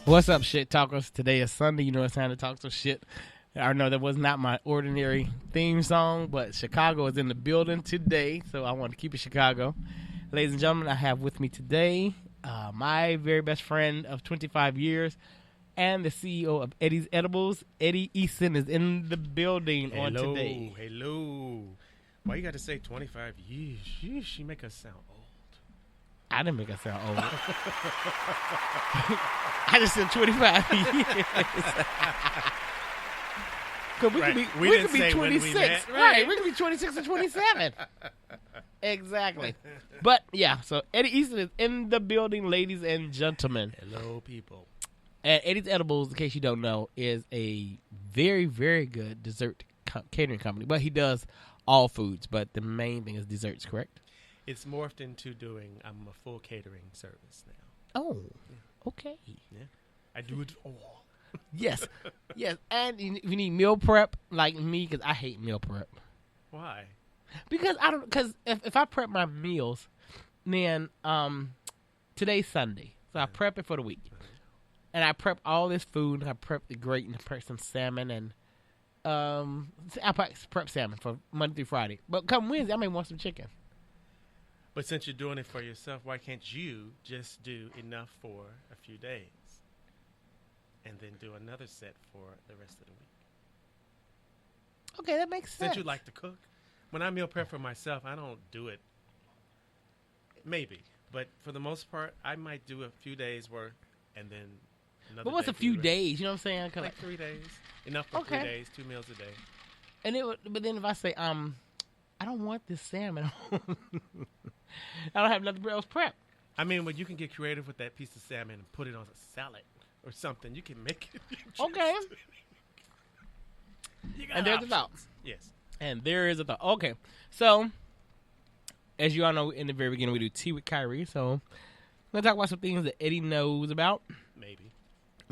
What's up, shit talkers? Today is Sunday. You know it's time to talk some shit. I know that was not my ordinary theme song, but Chicago is in the building today, so I want to keep it Chicago. Ladies and gentlemen, I have with me today my very best friend of 25 years and the CEO of Eddie's Edibles. Eddie Eason is in the building on today. Hello. Why you got to say 25 years? Sheesh, you make us sound old. I didn't make it sound old. I just said 25 years. Cause we could be 26. Right, we could be 26 or 27. Exactly. But, yeah, so Eddie Eason is in the building, ladies and gentlemen. Hello, people. And Eddie's Edibles, in case you don't know, is a very, very good dessert catering company. But he does all foods, but the main thing is desserts, correct? It's morphed into doing a full catering service now. Oh, okay. Yeah. I do it all. Yes. And if you need meal prep, like me, because I hate meal prep. Why? Because if I prep my meals, then today's Sunday, so I prep it for the week. And I prep all this food, and I prep the grate, and I prep some salmon, and I prep salmon for Monday through Friday. But come Wednesday, I may want some chicken. But since you're doing it for yourself, why can't you just do enough for a few days and then do another set for the rest of the week? Okay, that makes sense. Since you like to cook. When I meal prep for myself, I don't do it. Maybe. But for the most part, I might do a few days worth and then another But what's day a few days? You know what I'm saying? Like 3 days. Enough for 3 days, 2 meals a day. And but then if I say, I don't want this salmon. I don't have nothing else prep. I mean, well, you can get creative with that piece of salmon and put it on a salad or something. You can make it. Okay. And there's a thought. Yes. And there is a thought. Okay. So, as you all know, in the very beginning, we do tea with Kire. So, I'm going to talk about some things that Eddie knows about. Maybe.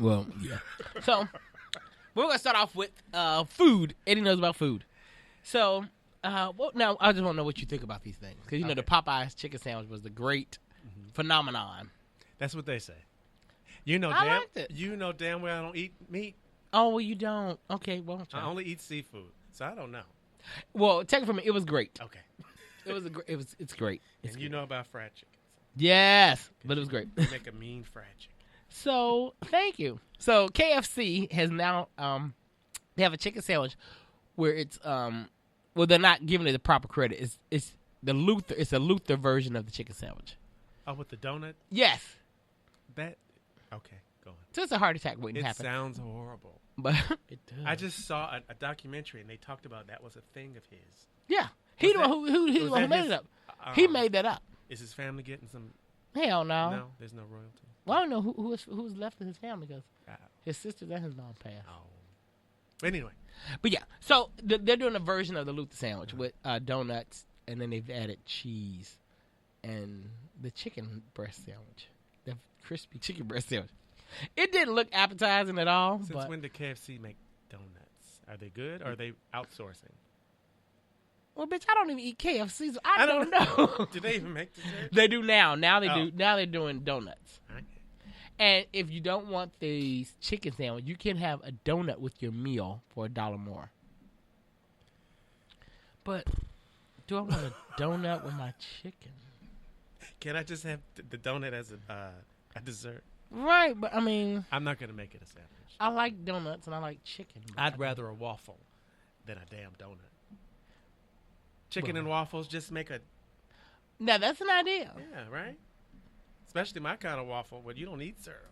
Well, yeah. So, we're going to start off with food. Eddie knows about food. So, now I just want to know what you think about these things. Because, you know, the Popeyes chicken sandwich was the great phenomenon. That's what they say. You know, liked it. You know damn well I don't eat meat. Oh, well, you don't. Okay, well. I only eat seafood, so I don't know. Well, take it from me. It was great. Okay. It's great. And you know about fried chicken. Yes, but it was great. They make a mean fried chicken. So, thank you. So, KFC has now, they have a chicken sandwich where it's, well, they're not giving it the proper credit. It's a Luther version of the chicken sandwich. Oh, with the donut? Yes. Okay, go on. So, it's a heart attack waiting to happen. It sounds horrible. But it does. I just saw a documentary, and they talked about that was a thing of his. Yeah. He the one who made it up. He made that up. Is his family getting some? Hell no. No, there's no royalty. Well, I don't know who's left in his family because his sisters and his mom passed. Oh. Anyway. But yeah, so they're doing a version of the Luther sandwich with donuts, and then they've added cheese and the chicken breast sandwich, the crispy chicken breast sandwich. It didn't look appetizing at all. Since when did KFC make donuts? Are they good or are they outsourcing? Well, bitch, I don't even eat KFC, so I don't know. Do they even make desserts? They do now. Now they do. Now they're doing donuts. Okay. And if you don't want the chicken sandwich, you can have a donut with your meal for $1 more. But do I want a donut with my chicken? Can I just have the donut as a dessert? Right, but I mean, I'm not going to make it a sandwich. I like donuts and I like chicken. I'd rather a waffle than a damn donut. Chicken and waffles, just make a... Now, that's an idea. Yeah, right? Especially my kind of waffle where you don't eat syrup.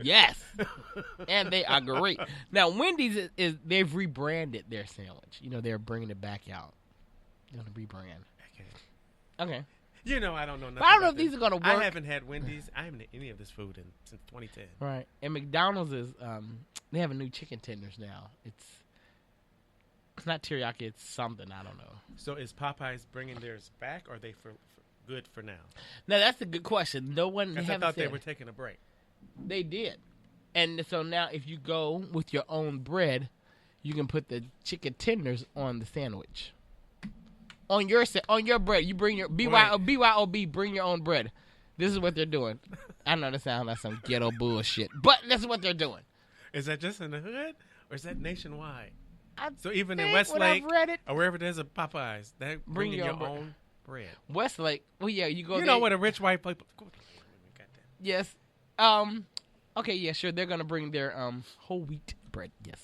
Yes. And they are great. Now, Wendy's, they've rebranded their sandwich. You know, they're bringing it back out. They're going to rebrand. Okay. You know, I don't know nothing. But I don't know if these are going to work. I haven't had Wendy's. I haven't had any of this food since 2010. Right. And McDonald's is, they have a new chicken tenders now. It's not teriyaki. It's something. I don't know. So is Popeyes bringing theirs back, or are they for good for now? Now, that's a good question. No one. I thought they were taking a break. They did. And so now if you go with your own bread, you can put the chicken tenders on the sandwich. On your bread. You bring your BYOB, bring your own bread. This is what they're doing. I know that sounds like some ghetto bullshit, but this is what they're doing. Is that just in the hood, or is that nationwide? I So even in think Westlake when I've read it, or wherever there's a Popeyes, they bring your own bread. Westlake. Well, yeah, you go. You there, know what a rich white people. Yes. Okay. Yeah. Sure. They're gonna bring their whole wheat bread. Yes.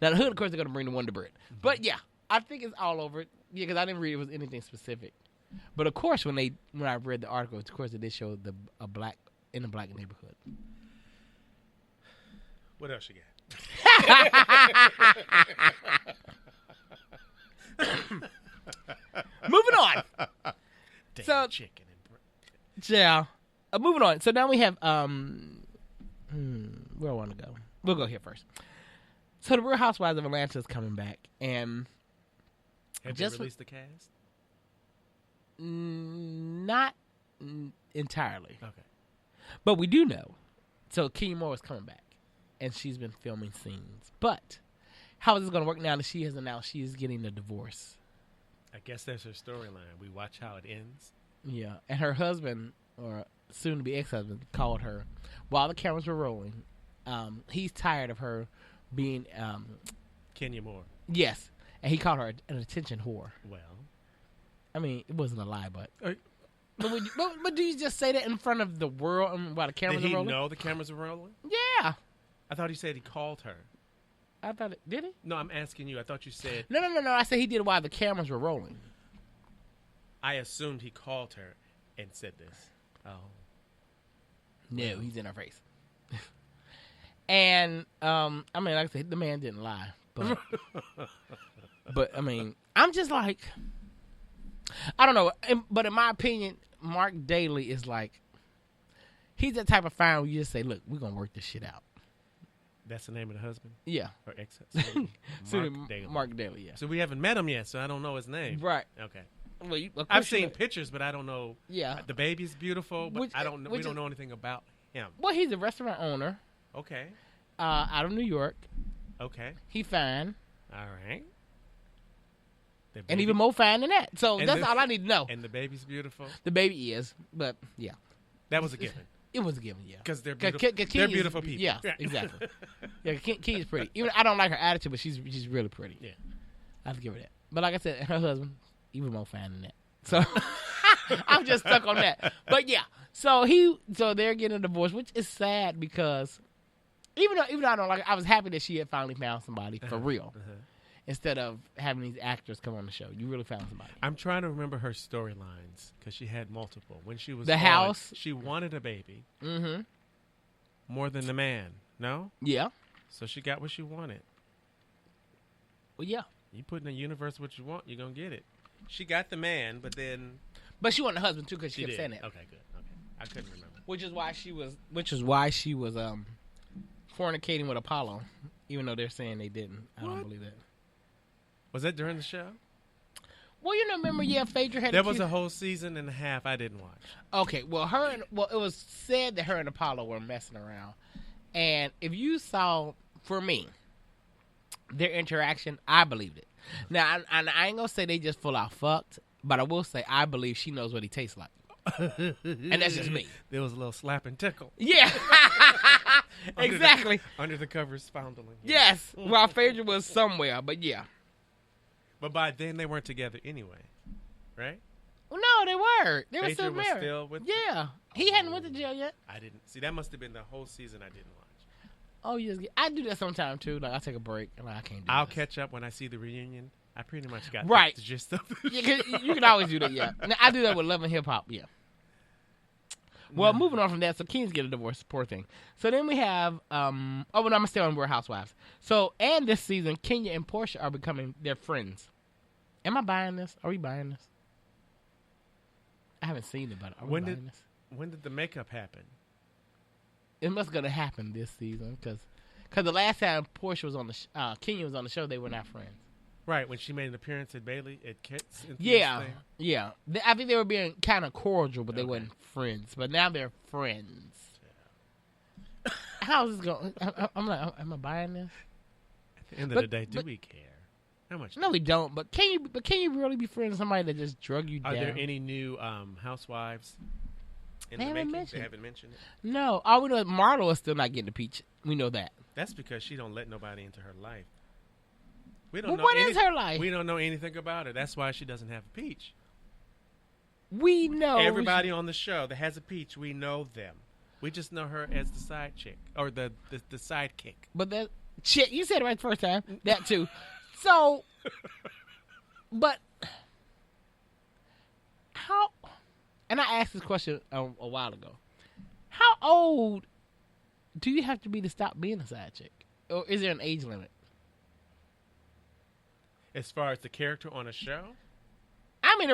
Now the hood, of course, they're gonna bring the Wonder Bread. Mm-hmm. But yeah, I think it's all over it. Yeah, because I didn't read it was anything specific. But of course, when I read the article, of course, it did show a black in a black neighborhood. What else you got? Moving on. Damn So, chicken and bread. Yeah. Moving on. So now we have where I want to go. We'll go here first. So the Real Housewives of Atlanta is coming back, and have they released the cast? Not entirely. Okay. But we do know. So Kenya Moore is coming back, and she's been filming scenes. But how is this going to work now that she has announced she is getting a divorce? I guess that's her storyline. We watch how it ends. Yeah, and her husband, or soon-to-be ex-husband, called her while the cameras were rolling. He's tired of her being... Kenya Moore. Yes, and he called her an attention whore. Well... I mean, it wasn't a lie, but but do you just say that in front of the world while the cameras are rolling? Did he know the cameras were rolling? Yeah. I thought he said he called her. I thought did he? No, I'm asking you. I thought you said... No. I said he did it while the cameras were rolling. I assumed he called her and said this. Oh. No, he's in her face. And, I mean, like I said, the man didn't lie. But, but I mean, I'm just like... I don't know, but in my opinion, Mark Daly is like, he's that type of fan where you just say, look, we're going to work this shit out. That's the name of the husband? Yeah. Or ex-husband? Mark Daly, yeah. So we haven't met him yet, so I don't know his name. Right. Okay. Well, I've seen pictures, but I don't know. Yeah. The baby's beautiful, but I don't know. We don't know anything about him. Well, he's a restaurant owner. Okay. Out of New York. Okay. He fine. All right. And even more fine than that. So that's all I need to know. And the baby's beautiful? The baby is, but yeah. That was a given. It was a given, yeah. Because they're beautiful. They're beautiful people. Yeah, exactly. Yeah, Kenya's pretty. Even I don't like her attitude, but she's really pretty. Yeah. I have to give her that. But like I said, her husband, even more fine than that. So I'm just stuck on that. But yeah, so they're getting a divorce, which is sad because even though I don't like it, I was happy that she had finally found somebody for real. Instead of having these actors come on the show. You really found somebody. I'm trying to remember her storylines because she had multiple. When she was house, she wanted a baby. Mm-hmm. More than the man. No? Yeah. So she got what she wanted. Well, yeah. You put in the universe what you want, you're going to get it. She got the man, but then... But she wanted a husband, too, because she kept did. saying that. Okay, good. Okay. I couldn't remember. Which is why she was fornicating with Apollo, even though they're saying they didn't. I don't believe that. Was that during the show? Well, remember, Phaedra had... There was a whole season and a half I didn't watch. Okay, well, it was said that her and Apollo were messing around. And if you saw, for me, their interaction, I believed it. Now, I ain't going to say they just full out fucked, but I will say I believe she knows what he tastes like. And that's just me. There was a little slap and tickle. Yeah. Exactly. Under the covers fondling. Yes. Well, Phaedra was somewhere, but yeah. But by then they weren't together anyway, right? Well, no, they were. They were still Phaedra was married. still with yeah. He hadn't went to jail yet. I didn't. See, that must have been the whole season I didn't watch. Oh, yes. I do that sometime, too. Like, I take a break. And I can't do I'll this. catch up when I see the reunion. I pretty much got right. the gist of it. Yeah, 'cause you can always do that, yeah. Now, I do that with Love and Hip Hop, yeah. Well, moving on from that, so Keen's get a divorce, poor thing. So then we have, I'm going to stay on Real Housewives. So, and this season, Kenya and Portia are becoming their friends. Am I buying this? Are we buying this? I haven't seen it, but are we buying this? When did the makeup happen? It must going to happen this season, because the last time Portia was on the Kenya was on the show, they were not friends. Right, when she made an appearance at Bailey, at Kit's. Yeah. I think they were being kind of cordial, but they weren't friends. But now they're friends. Yeah. How's this going? I'm like, am I buying this? At the end of the day, do we care? How much? No, we don't. But can you really be friends with somebody that just drug you down? Are there any new housewives in They the haven't making? mentioned They it. haven't mentioned it. No, all we know is Marlo is still not getting the peach. We know that. That's because she don't let nobody into her life. We Well, don't know what is her life? We don't know anything about her. That's why she doesn't have a peach. We know Everybody on the show that has a peach, we know them. We just know her as the side chick or the sidekick. But that shit, you said it right the first time. That too. So, but how? And I asked this question a while ago. How old do you have to be to stop being a side chick, or is there an age limit? As far as the character on a show, I mean,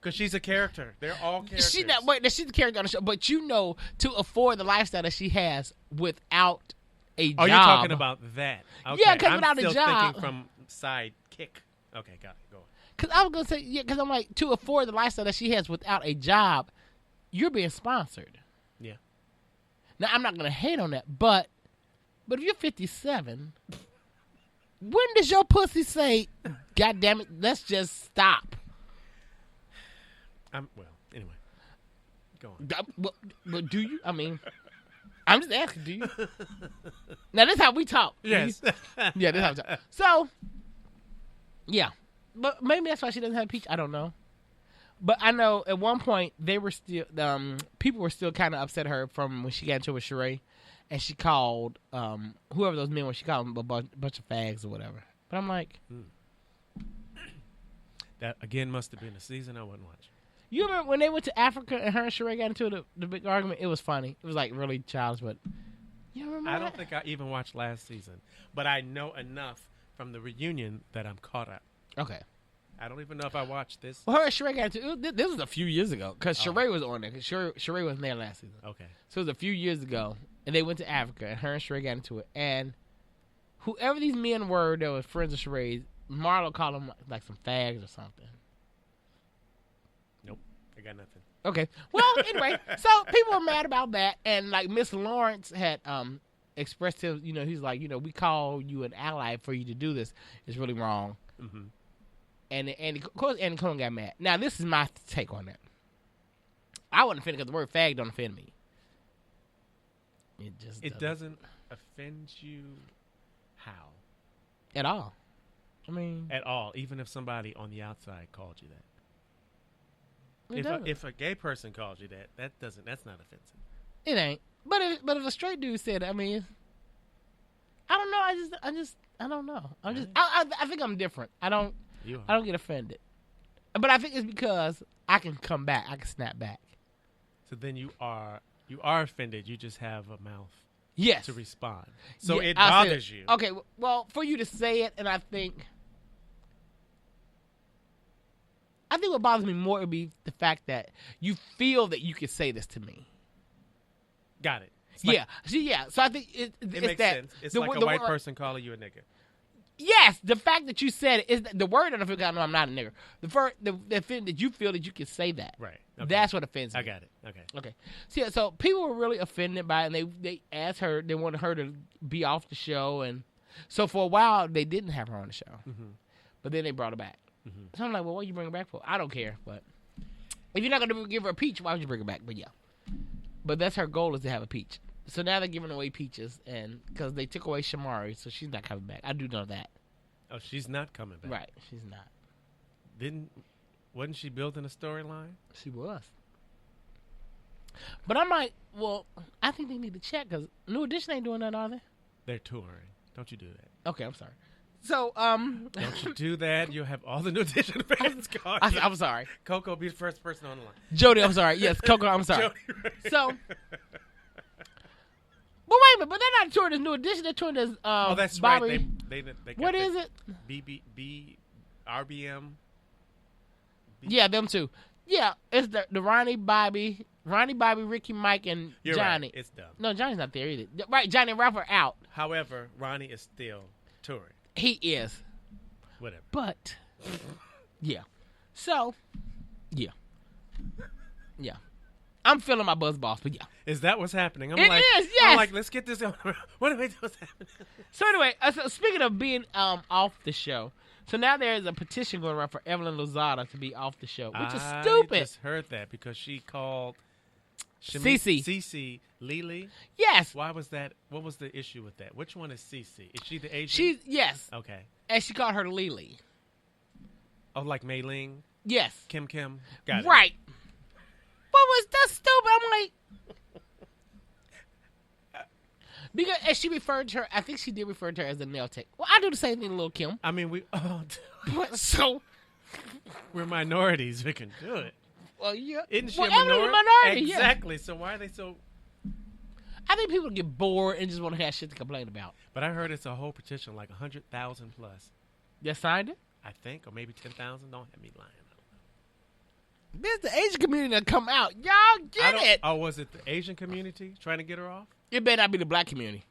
because she's a character. They're all characters. she's the character on the show, but to afford the lifestyle that she has without a job. Oh, you're talking about that? Okay. Yeah, because I'm without still a job, thinking from sidekick. Okay, got it. Go on. because I was gonna say, yeah, because I'm like, to afford the lifestyle that she has without a job, you're being sponsored. Yeah. Now I'm not gonna hate on that, but if you're 57, when does your pussy say, "God damn it, let's just stop"? Well, anyway, go on. Well, do you? I mean, I'm just asking. Do you? Now this is how we talk. Yes. Yeah, this is how we talk. So, yeah, but maybe that's why she doesn't have a peach. I don't know. But I know at one point they were still people were still kind of upset at her from when she got into it with Sheree, and she called whoever those men were. She called them a bunch of fags or whatever. But I'm like, that again must have been a season I wasn't watching. you remember when they went to Africa and her and Sheree got into the big argument? It was funny. It was like really childish, but you remember? I don't think I even watched last season, but I know enough from the reunion that I'm caught up. Okay. I don't even know if I watched this. Well, her and Sheree got into it. This was a few years ago because Sheree was on there. Cause Sheree wasn't there last season. Okay. So it was a few years ago, and they went to Africa, and her and Sheree got into it. And whoever these men were that were friends of Sheree's, Marlo called them like some fags or something. Nope. I got nothing. Okay. Well, anyway, so people were mad about that, and like Miss Lawrence had expressed him. He's like, we call you an ally for you to do this. It's really wrong. Mm-hmm. And of course, Andy Cohen got mad. Now, this is my take on that. I wasn't offended because the word fag don't offend me. It doesn't offend you how? At all. I mean, at all, even if somebody on the outside called you that. If a gay person calls you that, that's not offensive. It ain't. But if a straight dude said it, I mean, I don't know. I don't know. I think I'm different. I don't get offended. But I think it's because I can come back. I can snap back. So then you are offended. You just have a mouth. Yes. To respond. So yeah, it bothers you. Okay. Well, for you to say it, and I think what bothers me more would be the fact that you feel that you could say this to me. Got it. Yeah. So I think it's makes that, sense. It's like a white person calling you a nigger. Yes, the fact that you said it is the word that I feel. I know I'm not a nigger. The fact that you feel that you can say that. Right. Okay. That's what offends me. I got it. Okay. So people were really offended by it, and they asked her. They wanted her to be off the show, and so for a while they didn't have her on the show. Mm-hmm. But then they brought her back. Mm-hmm. So I'm like, well, what you bring her back for? I don't care. But if you're not going to give her a peach, why would you bring her back? But yeah. But that's her goal, is to have a peach. So now they're giving away peaches, and because they took away Shamari, so she's not coming back. I do know that. Oh, she's not coming back. Right, she's not. Wasn't she building a storyline? She was. But I'm like, well, I think they need to check, because New Edition ain't doing that, are they? They're touring. Don't you do that. Okay, I'm sorry. So, don't you do that. You'll have all the New Edition fans calling. I'm sorry. Coco be the first person on the line. Jody, I'm sorry. Yes, Coco, I'm sorry. Jody, right. So, but wait a minute, but they're not touring as New Edition. They're touring as that's Bobby. right. They what is it? RBM. Yeah, them two. Yeah, it's the Ronnie, Bobby, Ricky, Mike, and You're Johnny. Right. It's dumb. No, Johnny's not there either. Right, Johnny and Ralph are out. However, Ronnie is still touring. He is. Whatever. But, yeah. So, yeah. Yeah. I'm feeling my buzz boss, but yeah. Is that what's happening? It is, yes. I'm like, let's get this on. What do we do? What's happening? So anyway, so speaking of being off the show, so now there is a petition going around for Evelyn Lozada to be off the show, which is stupid. I just heard that because she called Cece. Cece, Lily. Yes. Why was that? What was the issue with that? Which one is Cece? Is she the Asian? Yes. Okay. And she called her Lily. Oh, like Mei Ling? Yes. Kim. Got it. Right. What was that stupid? I'm like, because and she referred to her. I think she did refer to her as a nail tech. Well, I do the same thing, Lil' Kim. I mean, So we're minorities. We can do it. well, yeah. Isn't she well, a minority? Yeah. Exactly. So why are they so? I think people get bored and just want to have shit to complain about. But I heard it's a whole petition, like 100,000 plus. You signed it? I think, or maybe 10,000. Don't have me lying. This the Asian community that come out. Y'all get it. Oh, was it the Asian community trying to get her off? It better not be the black community.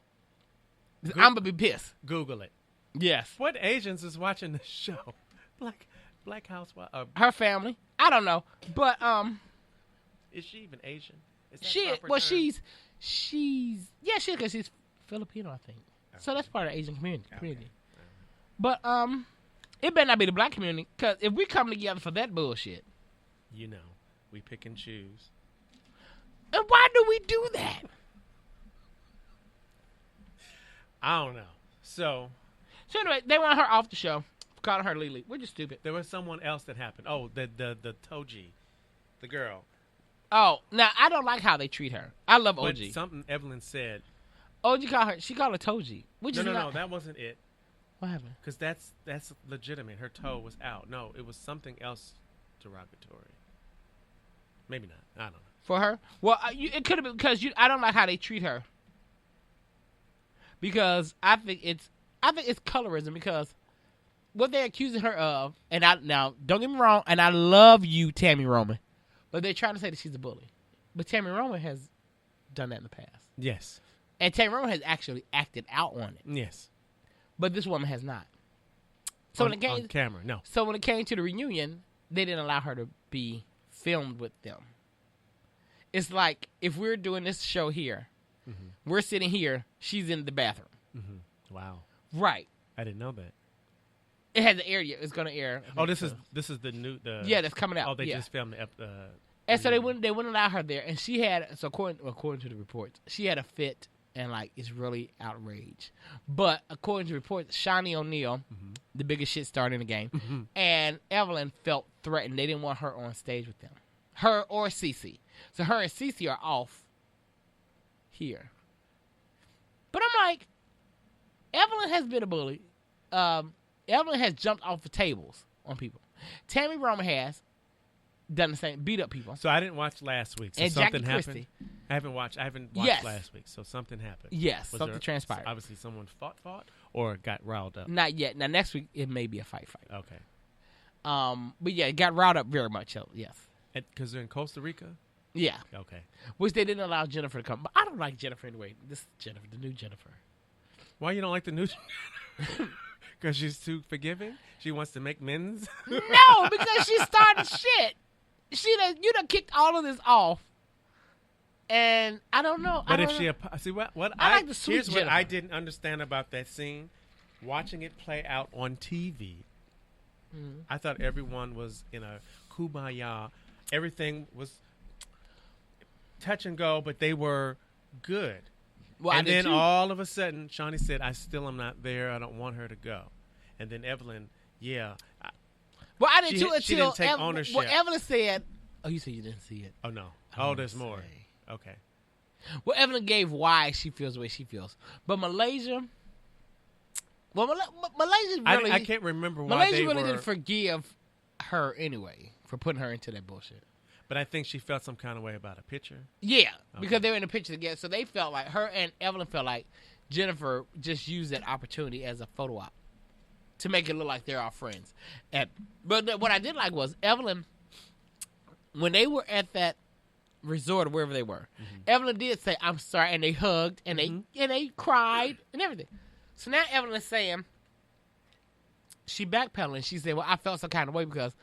I'm gonna be pissed. Google it. Yes. What Asians is watching this show? Black housewife. Her family. I don't know, but Is she even Asian? Is that she proper well term? she's yeah she because she's Filipino, I think. Okay. So that's part of the Asian community. Okay. But it better not be the black community because if we come together for that bullshit, You know, we pick and choose. and why do we do that? I don't know. So anyway, they want her off the show, calling her Lily, which is stupid. there was someone else that happened. Oh, the Toji, the girl. Oh, now I don't like how they treat her. I love But OG. something Evelyn said. OG called her. She called her Toji, which is No, not. that wasn't it. What happened? Because that's legitimate. Her toe was out. No, it was something else derogatory. Maybe not. I don't know. For her? Well, it could have been because I don't like how they treat her. Because I think it's colorism because what they're accusing her of, and now don't get me wrong, and I love you, Tammy Roman, but they're trying to say that she's a bully. But Tammy Roman has done that in the past, Yes. and Tammy Roman has actually acted out on it. Yes. But this woman has not. So on, when it came on camera, no. So when it came to the reunion, they didn't allow her to be filmed with them. It's like if we're doing this show here, we're sitting here, she's in the bathroom. Mm-hmm. Wow. Right. I didn't know that. It has an air. It's going to air. Oh, this is the new Yeah, that's coming out. Oh, they yeah. just filmed the And so they wouldn't allow her there. And she had, so according to the reports, she had a fit and like it's really outraged. But according to reports, Shawnee O'Neal, the biggest shit star in the game, and Evelyn felt threatened. They didn't want her on stage with them. Her or Cece. So her and Cece are off here. But I'm like, Evelyn has been a bully. Evelyn has jumped off the tables on people. Tammy Roman has done the same, beat up people. So I didn't watch last week. So And something Jackie happened. Christie. I haven't watched Yes. last week. So something happened. Yes, Was something there- transpired. Obviously, someone fought, or got riled up. Not yet. Now next week it may be a fight. Okay. But yeah, it got riled up very much. So yes. Because they're in Costa Rica. Yeah. Okay. Which they didn't allow Jennifer to come. But I don't like Jennifer anyway. This is Jennifer, the new Jennifer. Why you don't like the new? Because she's too forgiving. She wants to make amends. No, because she started shit. You done kicked all of this off. And I don't know. But I if don't she know. see what I like the sweet here's what I Jennifer. didn't understand about that scene, watching it play out on TV. I thought everyone was in a kumbaya. Everything was touch and go, but they were good. Well, I and did then too. all of a sudden, Shawnee said, "I still am not there. I don't want her to go." And then Evelyn, Well, I didn't She- too she until didn't take ownership. Well, Evelyn said, "Oh, you said you didn't see it." oh no, I don't there's wanna more. say. Okay, Well, Evelyn gave why she feels the way she feels, but Malaysia. Well, Malaysia really. I can't remember why Malaysia they really were. didn't forgive her anyway for putting her into that bullshit. But I think she felt some kind of way about a picture. Yeah, Okay. because they were in the picture together, so they felt like her and Evelyn felt like Jennifer just used that opportunity as a photo op to make it look like they're all friends. But what I did like was Evelyn, when they were at that resort or wherever they were, Evelyn did say, "I'm sorry," and they hugged and they cried and everything. So now Evelyn is saying she backpedaling. She said, "Well, I felt some kind of way because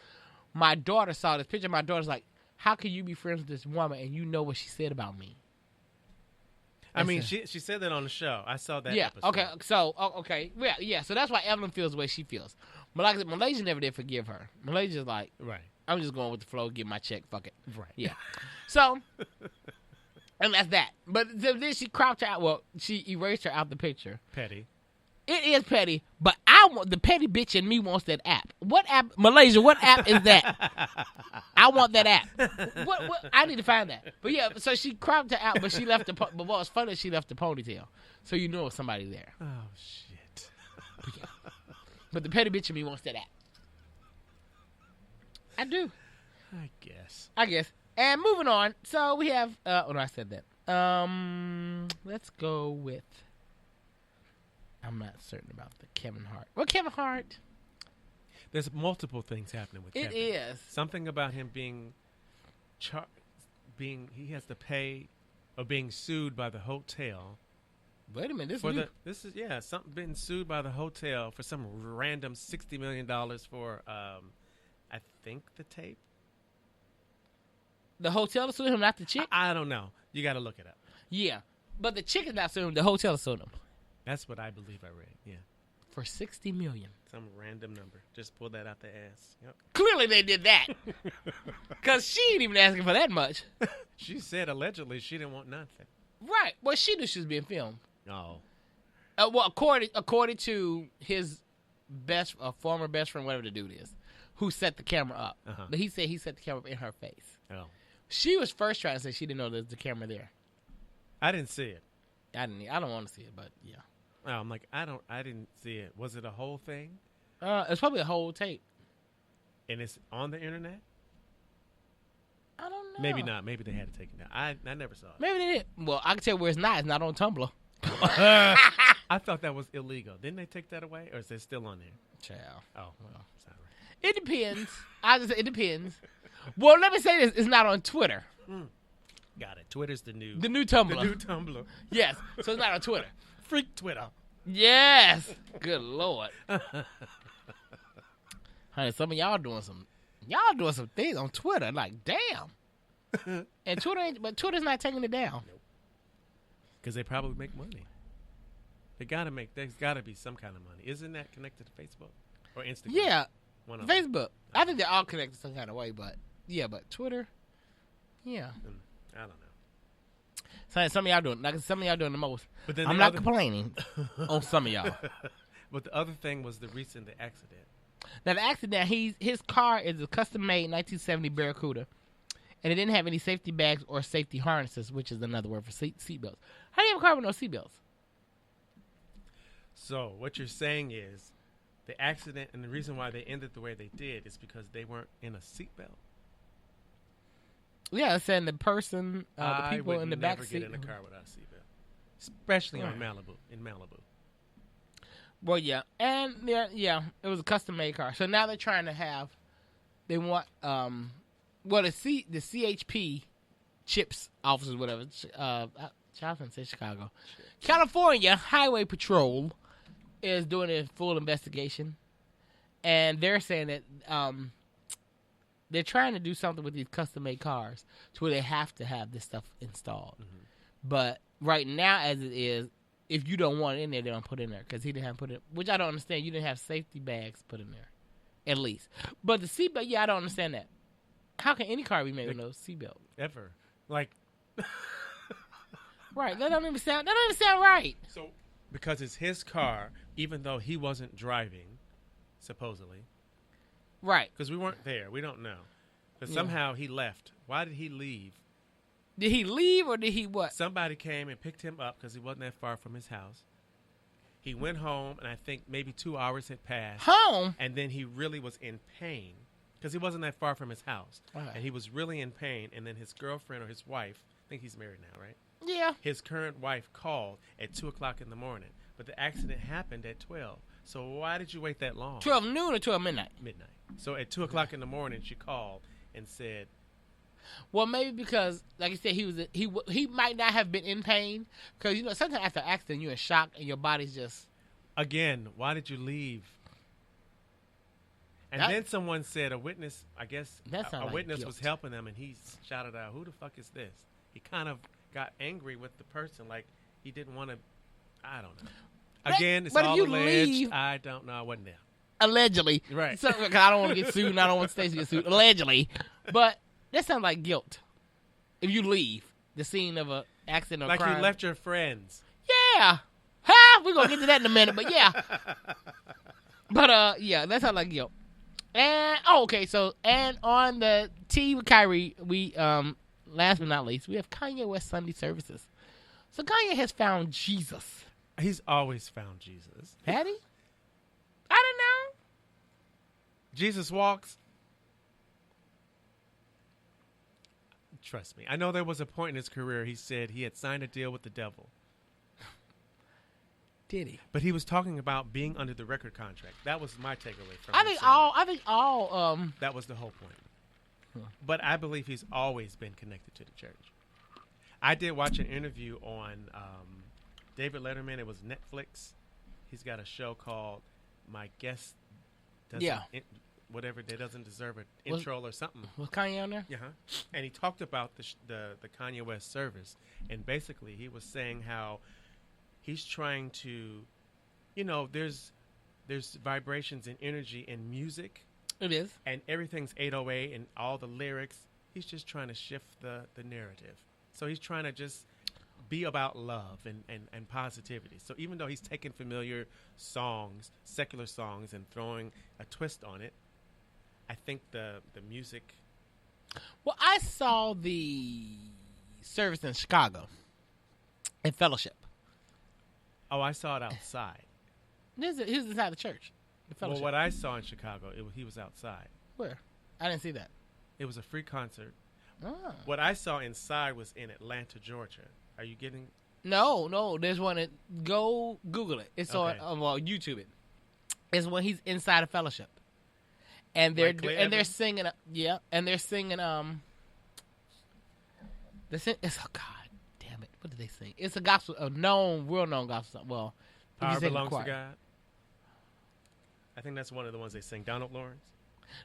my daughter saw this picture. My daughter's like, how can you be friends with this woman and you know what she said about me?" I mean, she said that on the show. I saw that. Yeah. episode. Okay. So okay. Yeah. So that's why Evelyn feels the way she feels. But like I said, Malaysia never did forgive her. Malaysia's like, Right. I'm just going with the flow, get my check. Fuck it. Right. Yeah. So And that's that. But then she cropped her out. Well, she erased her out the picture. Petty. It is petty, but the petty bitch in me wants that app. What app? Malaysia, what app is that? I want that app. What? I need to find that. But yeah, so she cropped her out, but she left but what was funny is she left the ponytail. So you know it was somebody there. Oh, shit. But the petty bitch in me wants that app. I do. I guess. And moving on. So we have, oh no, I said that. Let's go with, I'm not certain about the Kevin Hart. Well, Kevin Hart. There's multiple things happening with Kevin. It is. Something about him being he has to pay or being sued by the hotel. Wait a minute. Something being sued by the hotel for some random $60 million for, I think the tape. The hotel sued him, not the chick? I don't know. You got to look it up. Yeah. But the chick is not suing him. The hotel sued him. That's what I believe I read. Yeah. For $60 million. Some random number. Just pull that out the ass. Yep. Clearly they did that. Because she ain't even asking for that much. She said allegedly she didn't want nothing. Right. Well, she knew she was being filmed. No. Well, according to his former best friend, whatever the dude is, who set the camera up. Uh-huh. But he said he set the camera up in her face. Oh. She was first trying to say she didn't know there's the camera there. I didn't see it. I don't want to see it, but yeah. Oh, I'm like, I didn't see it. Was it a whole thing? It's probably a whole tape. And it's on the internet? I don't know. Maybe not. Maybe they had to take it down. I never saw it. Maybe they did. Well, I can tell you where it's not. It's not on Tumblr. I thought that was illegal. Didn't they take that away? Or is it still on there? Child. Oh, well, sorry. It depends. I just say it depends. Well, let me say this. It's not on Twitter. Got it. Twitter's the new Tumblr. The new Tumblr. Yes. So it's not on Twitter. Freak Twitter. Yes. Good Lord. Honey, some of y'all doing some things on Twitter. Like, damn. And Twitter's not taking it down. Nope. Because they probably make money. There's got to be some kind of money. Isn't that connected to Facebook or Instagram? Yeah. One of Facebook. them. I think they're all connected some kind of way, but yeah, but Twitter, yeah. I don't know. So some of y'all doing the most. But then I'm not complaining on some of y'all. But the other thing was the accident. Now the accident, his car is a custom-made 1970 Barracuda, and it didn't have any safety bags or safety harnesses, which is another word for seatbelts. How do you have a car with no seatbelts? So what you're saying is the accident and the reason why they ended the way they did is because they weren't in a seatbelt. Yeah, it's saying the person, the people in the back seat. I would never get in a car without a seatbelt, especially on Malibu. In Malibu. Well, yeah, and it was a custom-made car. So now they're trying to they want, the CHP chips officers, whatever. I say Chicago, California Highway Patrol is doing a full investigation, and they're saying that they're trying to do something with these custom-made cars to where they have to have this stuff installed. Mm-hmm. But right now, as it is, if you don't want it in there, they don't put it in there because he didn't have put it. Which I don't understand. You didn't have safety bags put in there, at least. But the seatbelt, I don't understand that. How can any car be made with no seatbelt? Ever, like. Right, that don't even sound right. So, because it's his car, even though he wasn't driving, supposedly. Right. Because we weren't there. We don't know. But somehow he left. Why did he leave? Did he leave or did he what? Somebody came and picked him up because he wasn't that far from his house. He went home, and I think maybe 2 hours had passed. Home? And then he really was in pain because he wasn't that far from his house. Right. And he was really in pain. And then his girlfriend or his wife, I think he's married now, right? Yeah. His current wife called at 2 o'clock in the morning. But the accident happened at 12. So why did you wait that long? 12 noon or 12 midnight? Midnight. So at 2 o'clock in the morning, she called and said... Well, maybe because, like you said, he might not have been in pain. Because, sometimes after an accident, you're in shock and your body's just... Again, why did you leave? And then someone said a witness, I guess, a witness was helping them, and he shouted out, "Who the fuck is this?" He kind of got angry with the person, like he didn't want to, I don't know. Again, it's all alleged. I don't know. I wasn't there. Allegedly. Right. So, I don't want to get sued, and I don't want Stacey to get sued. Allegedly. But that sounds like guilt. If you leave. the scene of a accident or like crime. you left your friends. Yeah. Ha! We're going to get to that in a minute, but yeah. But, yeah, that's how, like, yo. And, okay, so, and on the Tea with Kire, we, last but not least, we have Kanye West Sunday services. So Kanye has found Jesus. He's always found Jesus. Had he? I don't know. Jesus walks. Trust me. I know there was a point in his career he said he had signed a deal with the devil. Did he? But he was talking about being under the record contract. That was my takeaway from I him think saying all that was the whole point. But I believe he's always been connected to the church. I did watch an interview on David Letterman. It was Netflix. He's got a show called My Guest Doesn't whatever they doesn't deserve an intro or something. Was Kanye on there? Uh-huh. And he talked about the Kanye West service, and basically he was saying how he's trying to, there's vibrations and energy in music. It is. And everything's 808 and all the lyrics. He's just trying to shift the narrative. So he's trying to just be about love and positivity. So even though he's taking familiar songs, secular songs, and throwing a twist on it, I think the music... Well, I saw the service in Chicago in Fellowship. Oh, I saw it outside. He was inside the church. The Fellowship. Well, what I saw in Chicago, he was outside. Where? I didn't see that. It was a free concert. Oh. What I saw inside was in Atlanta, Georgia. Are you getting... No. There's one that... Go Google it. It's Okay. on... Well, YouTube it. It's when he's inside a Fellowship. And they're they're singing... Yeah. And they're singing... oh, God damn it. What did they sing? It's a gospel... A real known gospel song. Well... Power Belongs to God. I think that's one of the ones they sing. Donald Lawrence?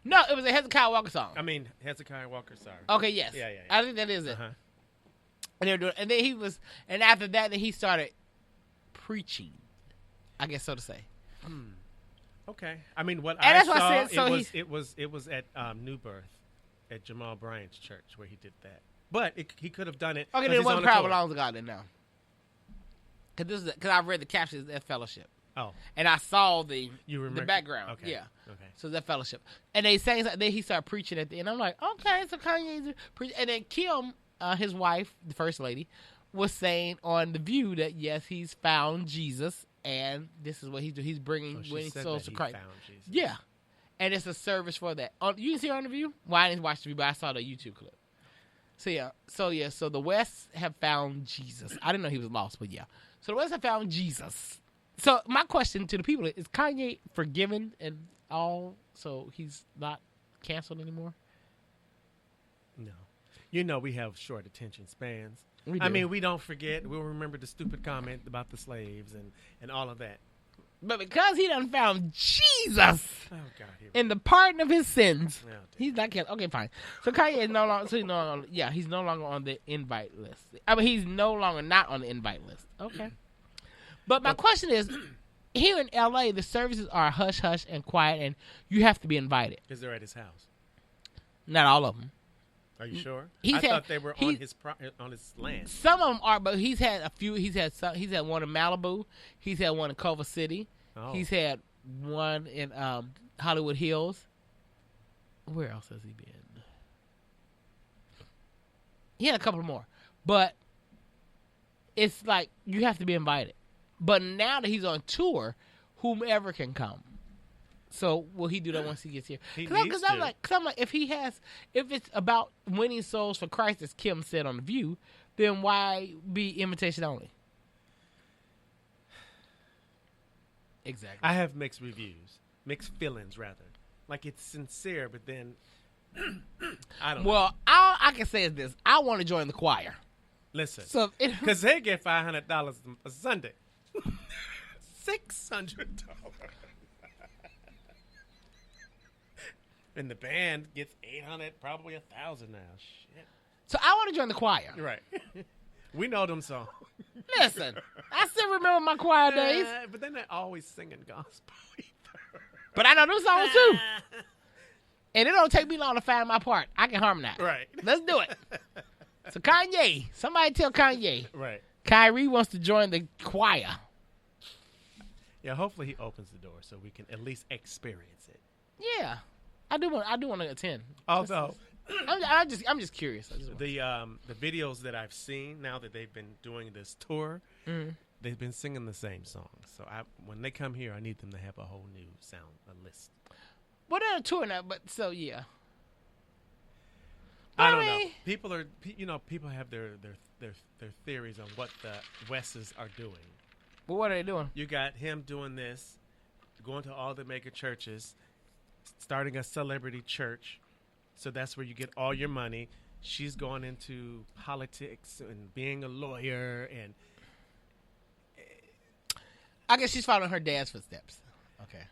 No, it was a Hezekiah Walker song. I mean, Hezekiah Walker, sorry. Okay, yes. Yeah. I think that is it. Uh-huh. And they were doing, and then he was, and after that, then he started preaching, I guess so to say. Okay. I mean, what And I that's saw, why I said, it was at New Birth, at Jamal Bryant's church where he did that. But he could have done it. Okay, then it wasn't Power Belongs to God then now. Because I've read the captions at Fellowship. Oh. And I saw the background. Okay. Yeah. Okay. So that Fellowship. And they sang, then he started preaching at the end. I'm like, okay, so Kanye's preaching. And then Kim, his wife, the first lady, was saying on The View that, yes, he's found Jesus, and this is what he's doing. He's bringing winning souls to Christ. Found Jesus. Yeah. And it's a service for that. You can see her on The View? Well, I didn't watch The View, but I saw the YouTube clip. So the West have found Jesus. I didn't know he was lost, but yeah. So the West have found Jesus. So my question to the people is Kanye forgiven and all, so he's not canceled anymore? No. We have short attention spans. We do. I mean, we don't forget. We'll remember the stupid comment about the slaves and all of that. But because he done found Jesus Oh, God. in the pardon of his sins, Oh, he's not canceled. Okay, fine. So Kanye is no longer, he's no longer on the invite list. I mean, he's no longer not on the invite list. Okay. But my question is, here in L.A., the services are hush-hush and quiet, and you have to be invited. Is they're at his house? Not all of them. Are you sure? I thought they were on his land. Some of them are, but he's had a few. He's had one in Malibu. He's had one in Culver City. Oh. He's had one in Hollywood Hills. Where else has he been? He had a couple more. But it's like you have to be invited. But now that he's on tour, whomever can come. So will he do that once he gets here? Because I'm like, if it's about winning souls for Christ, as Kim said on The View, then why be invitation only? Exactly. I have mixed feelings rather. Like it's sincere, but then I don't know. Well, all I can say is this: I want to join the choir. Listen, So because they get $500 a Sunday, $600. And the band gets $800, probably $1,000 now. Shit. So I want to join the choir. Right. We know them songs. Listen, I still remember my choir days, But they're not always singing gospel either. but I know those songs too. And it don't take me long to find my part. I can harmonize. Right. Let's do it. So Kanye, somebody tell Kanye. Right. Kyrie wants to join the choir. Yeah, hopefully he opens the door so we can at least experience it. Yeah, I do want to attend. Although, I'm just curious. the videos that I've seen now that they've been doing this tour, they've been singing the same songs. So when they come here, I need them to have a whole new sound, a list. Well, they're on tour now, but so yeah. I don't know. People have their theories on what the Wesses are doing. But what are they doing? You got him doing this, going to all the mega churches, starting a celebrity church. So that's where you get all your money. She's going into politics and being a lawyer, and I guess she's following her dad's footsteps. Okay.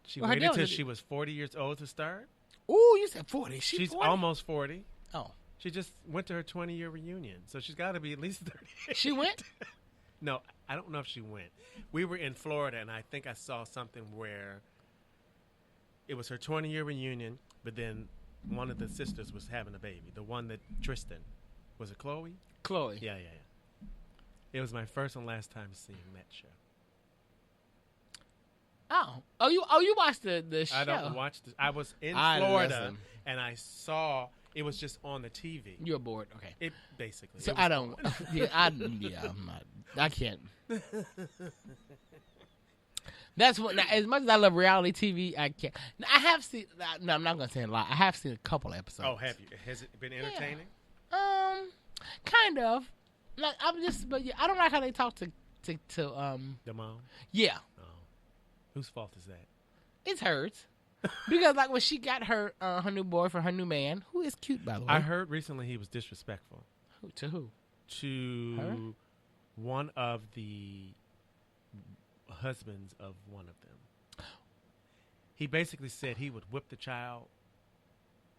She waited until she was 40 years old to start. Ooh, you said 40. She's 40? almost 40. Oh. She just went to her 20-year reunion, so she's got to be at least 30. She went? No, I don't know if she went. We were in Florida, and I think I saw something where it was her 20-year reunion, but then one of the sisters was having a baby. The one that Tristan. Was it Chloe? Chloe. Yeah. It was my first and last time seeing that show. Oh, you watched the show. I don't watch this. I was in Florida, and I saw it was just on the TV. You were bored. Okay. It basically. So it I don't. I'm not. I can't. That's what. Now, as much as I love reality TV, I can't. Now, I have seen. No, I'm not gonna say a lot. I have seen a couple episodes. Oh, have you? Has it been entertaining? Yeah. Kind of. Like but yeah, I don't like how they talk to the mom. Yeah. Oh, whose fault is that? It's hers. Because like when she got her new boyfriend, her new man, who is cute by the way. I heard recently he was disrespectful. To who? To her? One of the husbands of one of them. He basically said he would whip the child.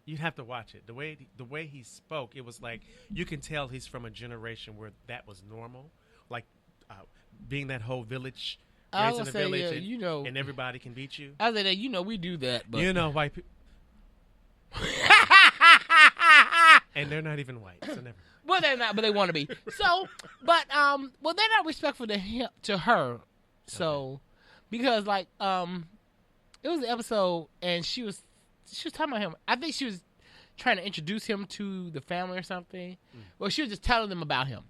You'd have to watch it. The way he spoke, it was like you can tell he's from a generation where that was normal, like being that whole village. I was in a say, village yeah, and everybody can beat you. I said that we do that, but white people, and they're not even white, so never. Well, they're not, but they want to be. So, but well, they're not respectful to her. So, okay. Because like it was an episode, and she was talking about him. I think she was trying to introduce him to the family or something. Well, she was just telling them about him.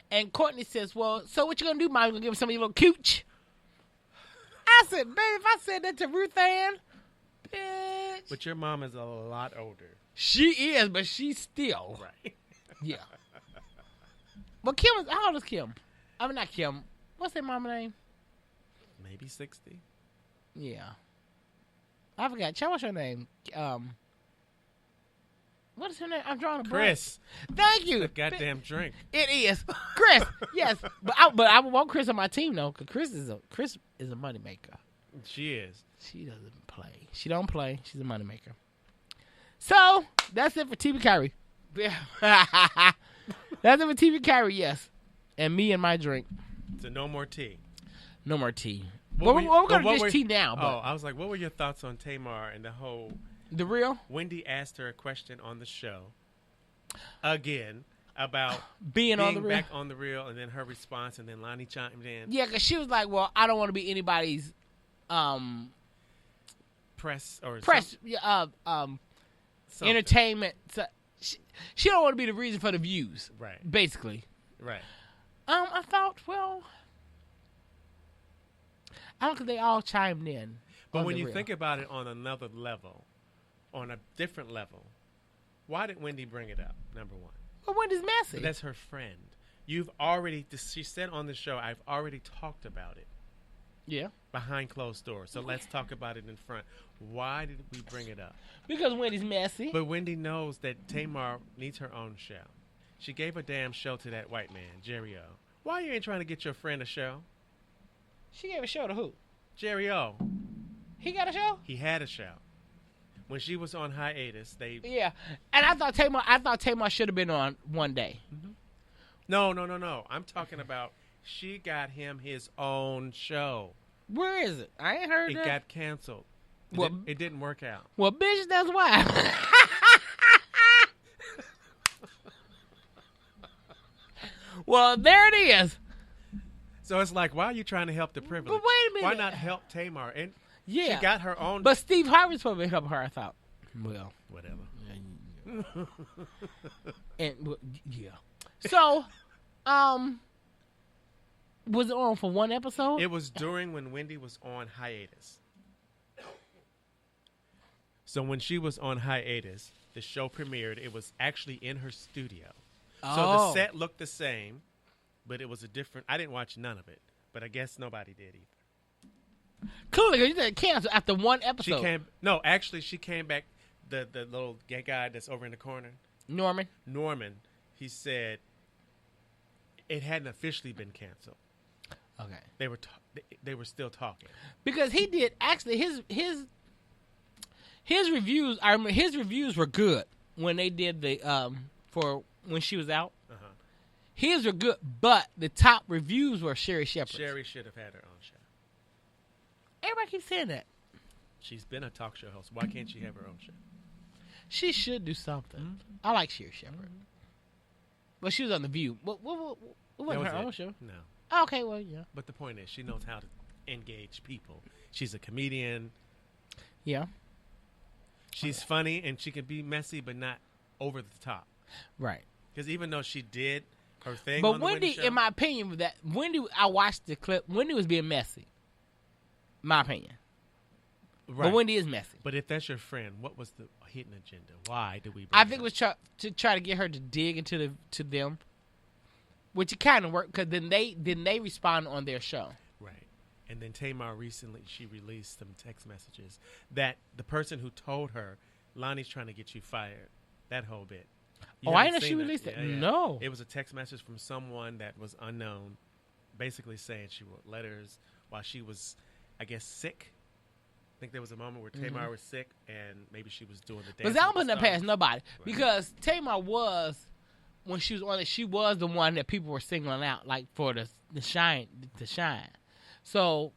And Courtney says, well, so what you going to do, Mom? You going to give him some of your little cooch? I said, baby, if I said that to Ruth Ann, bitch. But your mom is a lot older. She is, but she's still. Right. Yeah. Well, how old is Kim? I mean, not Kim. What's their mama name? Maybe 60. Yeah. I forgot. What's her name? What is her name? I'm drawing a blank. Chris. Thank you. The goddamn drink. It is Chris. Yes, but I want Chris on my team though, because Chris is a moneymaker. She is. She doesn't play. She don't play. She's a moneymaker. So that's it for TV Kyrie. That's it for TV Kyrie. Yes, and me and my drink. So no more tea. No more tea. We're going to dish tea now. But I was like, what were your thoughts on Tamar and the whole... The real? Wendy asked her a question on the show, again, about being on the real. Back on the real, and then her response, and then Lonnie chimed in. Yeah, because she was like, well, I don't want to be anybody's... press. Entertainment. So she don't want to be the reason for the views. Right. Basically. Right. I thought, well... I don't think they all chimed in. But when you think about it on another level, on a different level, why did Wendy bring it up, number one? Well, Wendy's messy. But that's her friend. She said on the show, I've already talked about it. Yeah. Behind closed doors. So let's talk about it in front. Why did we bring it up? Because Wendy's messy. But Wendy knows that Tamar needs her own show. She gave a damn show to that white man, Jerry O. Why you ain't trying to get your friend a show? She gave a show to who? Jerry O. He got a show? He had a show. When she was on hiatus, Yeah. And I thought Tamar should have been on one day. Mm-hmm. No. I'm talking about she got him his own show. Where is it? I ain't heard that. It got canceled. It didn't work out. Well, bitch, that's why. Well, there it is. So it's like, why are you trying to help the privileged? But wait a minute. Why not help Tamar? And Yeah. she got her own. But Steve Harvey's supposed to help her, I thought. Well, whatever. Yeah. So, was it on for one episode? It was during when Wendy was on hiatus. So when she was on hiatus, the show premiered. It was actually in her studio. So the set looked the same, but it was a different. I didn't watch none of it, but I guess nobody did either. Clearly, you didn't cancel after one episode. She came back. The little gay guy that's over in the corner, Norman, he said it hadn't officially been canceled. Okay, they were still talking because he did actually his reviews. I remember his reviews were good when they did the for when she was out. His were good, but the top reviews were Sherry Shepherd. Sherry should have had her own show. Everybody keeps saying that. She's been a talk show host. Why can't she have her own show? She should do something. Mm-hmm. I like Sherry Shepherd. Mm-hmm. But she was on The View. What wasn't her own show? No. Oh, okay, well, yeah. But the point is, she knows how to engage people. She's a comedian. Yeah. She's funny, and she can be messy, but not over the top. Right. Because even though she did her thing but on the Wendy, Wendy show, in my opinion, I watched the clip, Wendy was being messy. My opinion. Right. But Wendy is messy. But if that's your friend, what was the hidden agenda? Why did we? I think it was to try to get her to dig into them, which it kind of worked because then they respond on their show. Right, and then Tamar recently she released some text messages that the person who told her, "Lonnie's trying to get you fired," that whole bit. I know she released it. Yeah. No, it was a text message from someone that was unknown, basically saying she wrote letters while she was, I guess, sick. I think there was a moment where Tamar was sick and maybe she was doing the dance. But that wasn't past nobody. Right. Because Tamar was, when she was on it, she was the one that people were singling out, like for the shine to shine. So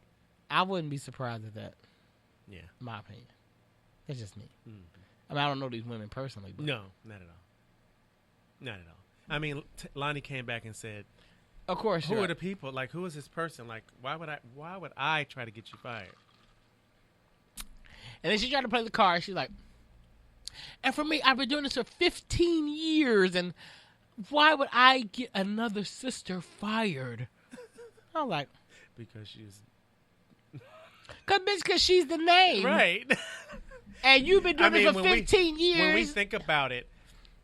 I wouldn't be surprised at that. Yeah. In my opinion. That's just me. Mm-hmm. I mean, I don't know these women personally. But. No, not at all. Not at all. I mean, Lonnie came back and said, "Of course, who are the people? Like, who is this person? Like, why would I try to get you fired?" And then she tried to play the card. She's like, and for me, I've been doing this for 15 years, and why would I get another sister fired? I'm like, because she's, because she's the name, right? And you've been doing this for 15 years. When we think about it,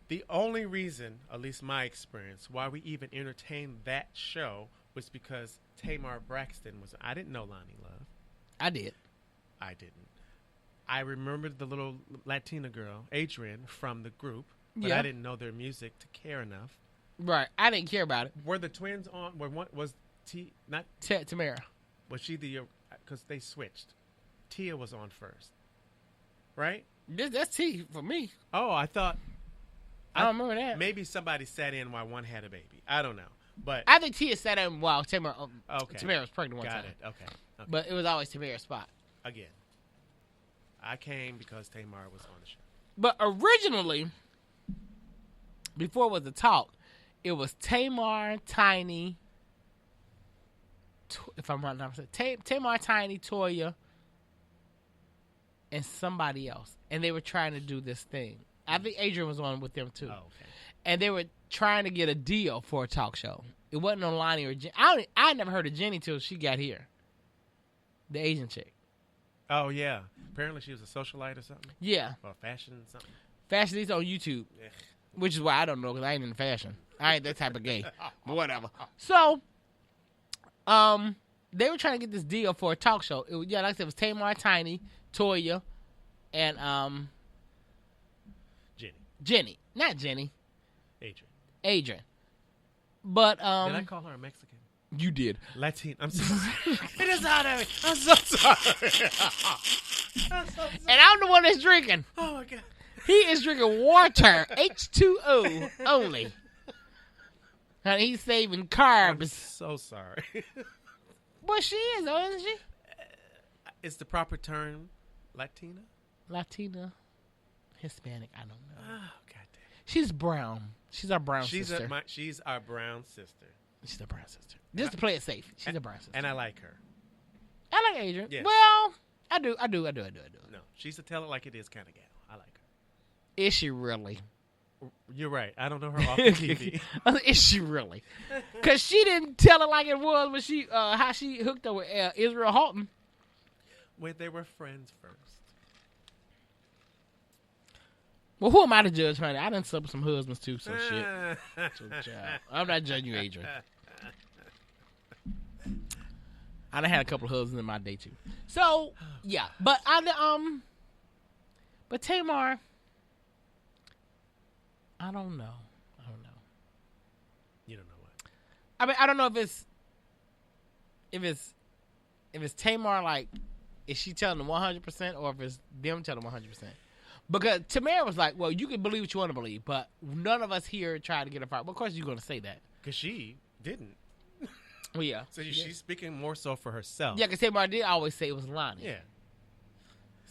the only reason, at least my experience, why we even entertained that show was because Tamar Braxton was. I didn't know Lonnie Love. I did. I didn't. I remembered the little Latina girl, Adrian, from the group, but I didn't know their music to care enough. Right. I didn't care about it. Were the twins on? Was Tamara? Was she the? Because they switched. Tia was on first, right? That's T for me. Oh, I thought. I don't remember that. Maybe somebody sat in while one had a baby. I don't know, but I think Tia sat in while Tamara was pregnant one time. Got it. Okay. But it was always Tamara's spot. Again. I came because Tamar was on the show. But originally, before it was a talk, it was Tamar, Tiny, if I'm not mistaken, Tamar, Tiny, Toya, and somebody else. And they were trying to do this thing. I think Adrian was on with them too. Oh, okay. And they were trying to get a deal for a talk show. It wasn't on Lonnie or Jenny. I never heard of Jenny till she got here. The Asian chick. Oh, yeah. Apparently she was a socialite or something. Yeah. Or fashion something. Fashionista on YouTube. Ugh. Which is why I don't know, because I ain't in fashion. I ain't that type of gay. But whatever. So, they were trying to get this deal for a talk show. Like I said, it was Tamar, Tiny, Toya, and Jenny. Not Jenny. Adrian. But, did I call her a Mexican? You did. Latin. I'm sorry. It is out of me. I'm so sorry. And I'm the one that's drinking. Oh, my God. He is drinking water. H2O only. And he's saving carbs. I'm so sorry. Well, she is, though, isn't she? Is the proper term Latina? Latina. Hispanic. I don't know. Oh, God damn. She's brown. She's our brown sister. She's our brown sister. She's a brown sister. Just to play it safe. She's a brown sister. And I like her. I like Adrian. Yes. Well, I do. No, she's a tell it like it is kind of gal. I like her. Is she really? You're right. I don't know her off the TV. Is she really? Because she didn't tell it like it was when she how she hooked up with Israel Houghton. Wait, they were friends first. Well, who am I to judge, honey? I done slept with some husbands too, so shit. So, child, I'm not judging you, Adrian. I done had a couple of husbands in my day too. So yeah, but but Tamar, I don't know. You don't know what? I mean, I don't know if it's Tamar, like, is she telling them 100% or if it's them telling them 100%? Because Tamara was like, well, you can believe what you want to believe, but none of us here tried to get her fired. Well, of course you're going to say that. Because she didn't. Well, yeah. So she's speaking more so for herself. Yeah, because Tamara did always say it was Lonnie. Yeah.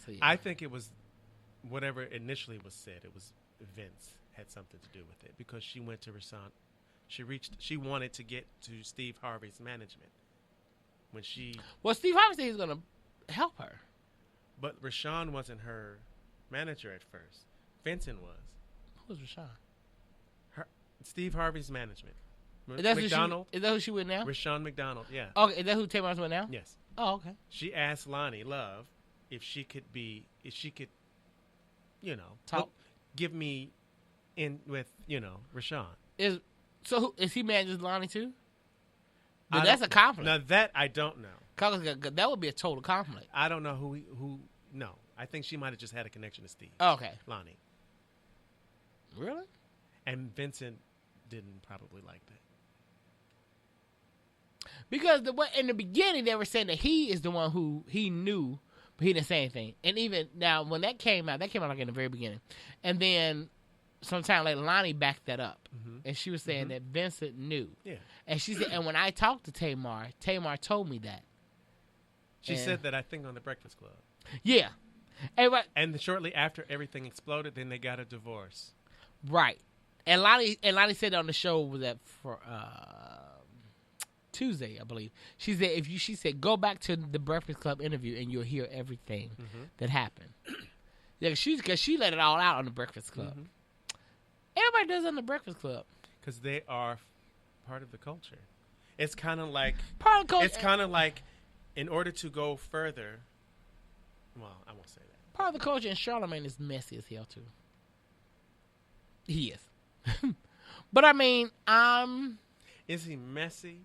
So, yeah. I think it was whatever initially was said. It was Vince had something to do with it because she went to Rashawn. She wanted to get to Steve Harvey's management when she. Well, Steve Harvey said he was going to help her. But Rashawn wasn't her manager at first. Vincent was. Who was Rashawn? Steve Harvey's management. Is that McDonald. Is that who she with now? Rashawn McDonald. Yeah. Okay, is that who Tamar's with now? Yes. Oh, okay. She asked Lonnie Love if she could, talk. Give me in with, Rashawn. Is he managing Lonnie too? But that's a conflict. Now that I don't know. Cause that would be a total conflict. I don't know who. No, I think she might have just had a connection to Steve. Oh, okay. Lonnie. Really? And Vincent didn't probably like that. Because in the beginning they were saying that he is the one who he knew, but he didn't say anything. And even now, when that came out like in the very beginning, and then sometime later Lonnie backed that up, and she was saying that Vincent knew. Yeah. And she said, and when I talked to Tamar told me that. She said that I think on the Breakfast Club. Yeah. And shortly after everything exploded, then they got a divorce. Right. And Lonnie said on the show was that for Tuesday, I believe. She said go back to the Breakfast Club interview and you'll hear everything that happened. Yeah, because she let it all out on the Breakfast Club. Everybody does it on the Breakfast Club because they are part of the culture. It's kind of like part of the culture. It's kind of like in order to go further. Well, I won't say that. Part of the culture, and Charlamagne is messy as hell too. He is. But I mean, is he messy?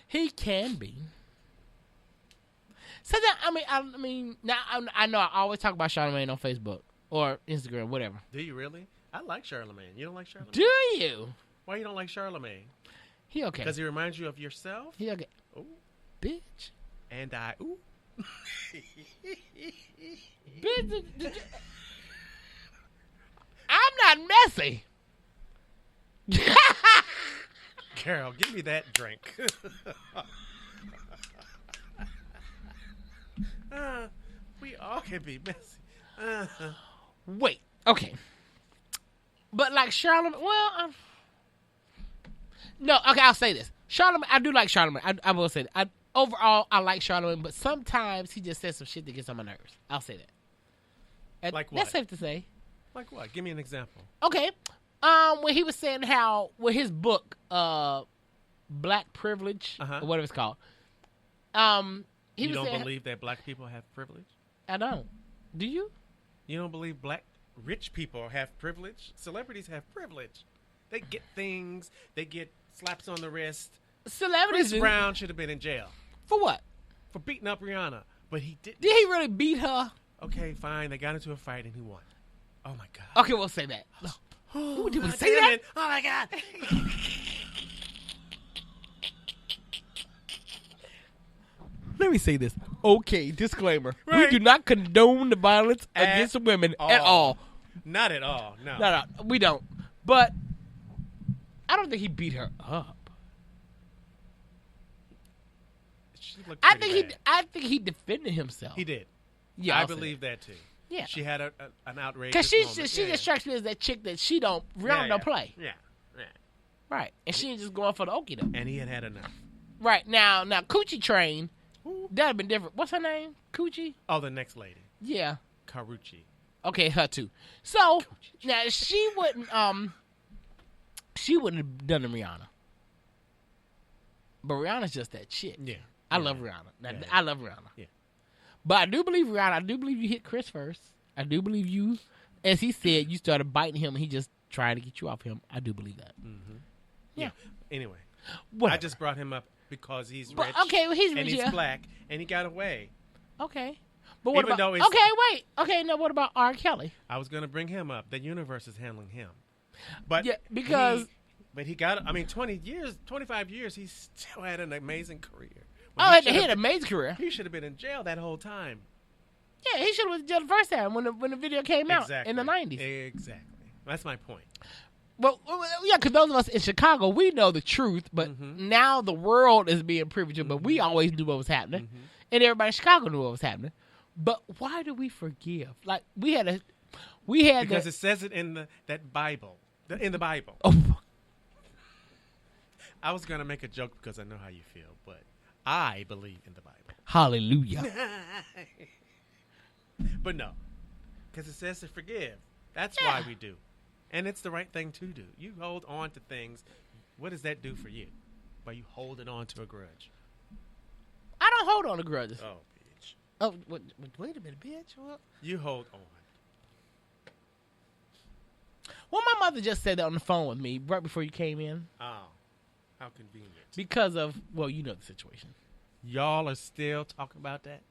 He can be. So that I mean, now I know I always talk about Charlamagne on Facebook or Instagram, whatever. Do you really? I like Charlamagne. You don't like Charlamagne? Do you? Why you don't like Charlamagne? He okay. Does he remind you of yourself? He okay. Ooh. Bitch. And I. Ooh. Bitch. I'm not messy. Carol, give me that drink. We all can be messy. Wait, okay. But like Charlamagne, no, okay, I'll say this. Charlamagne, I do like Charlamagne. I will say that. Overall, I like Charlamagne, but sometimes he just says some shit that gets on my nerves. I'll say that. Like what? That's safe to say. Like what? Give me an example. Okay. When he was saying how, with his book, Black Privilege, or whatever it's called, you don't believe that black people have privilege? I don't. Do you? You don't believe rich people have privilege? Celebrities have privilege. They get things. They get slaps on the wrist. Celebrities. Chris Brown should have been in jail. For what? For beating up Rihanna. But he didn't. Did he really beat her? Okay, fine. They got into a fight and he won. Oh, my God. Okay, we'll say that. Ooh, did we say that? Oh, my God. Let me say this. Okay, disclaimer. Right. We do not condone the violence against women at all. Not at all, no. No, we don't. But I don't think he beat her up. She looked pretty bad. I think he defended himself. He did. Yeah, I believe that too. Yeah. She had an outrageous Because she moment. just strikes me as that chick that Rihanna don't play. Yeah. Right. And she ain't just going for the okie doke. And he had enough. Right. Now Coochie Train, that'd have been different. What's her name? Coochie? Oh, the next lady. Yeah. Karuchi. Okay, her too. So now she wouldn't have done the Rihanna. But Rihanna's just that chick. Yeah. I love Rihanna. Yeah. I love Rihanna. Yeah. But I do believe Rihanna. I do believe you hit Chris first. I do believe you, as he said, you started biting him and he just tried to get you off him. I do believe that. Mm-hmm. Yeah. Anyway, Whatever. I just brought him up because he's rich. But, okay, well, he's and rich, he's yeah. black, and he got away. Okay. But what Even though about? it's- Okay, wait. Okay, now what about R. Kelly? I was going to bring him up. The universe is handling him. But Yeah, because he got. I mean, 25 years. He still had an amazing career. he had an amazing career. He should have been in jail that whole time. Yeah, he should have been in jail the first time when the video came out in the 90s. Exactly. That's my point. Well, yeah, because those of us in Chicago, we know the truth, but now the world is being privy to it, but we always knew what was happening, and everybody in Chicago knew what was happening. But why do we forgive? Like, because it says it in that Bible. In the Bible. Oh. I was going to make a joke because I know how you feel, but I believe in the Bible. Hallelujah. But no, because it says to forgive. That's why we do. And it's the right thing to do. You hold on to things. What does that do for you? By you holding on to a grudge. I don't hold on to grudges. Oh, bitch. Oh, wait a minute, bitch. What? You hold on. Well, my mother just said that on the phone with me right before you came in. Oh, how convenient. Because of, well, you know the situation. Y'all are still talking about that?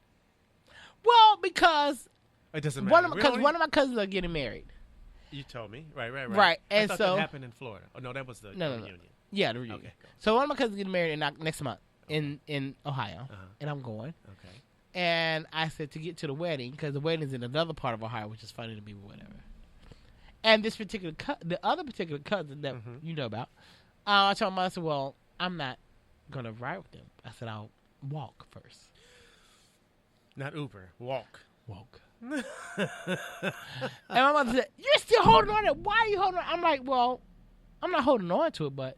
Well, because It doesn't matter. one of my cousins are getting married. You told me. Right. Right, I and thought so that happened in Florida. Oh, no, that was the reunion. Yeah, the reunion. Okay, go. So one of my cousins getting married next month in Ohio, Uh-huh. and I'm going. Okay. And I said to get to the wedding, because the wedding's in another part of Ohio, which is funny to me, but whatever. And this particular, the other particular cousin that you know about, I told my mother, I said, well, I'm not going to ride with them. I said, I'll walk first. Not Uber. Walk. And my mother said, you're still holding on to it. Why are you holding on? I'm like, well, I'm not holding on to it, but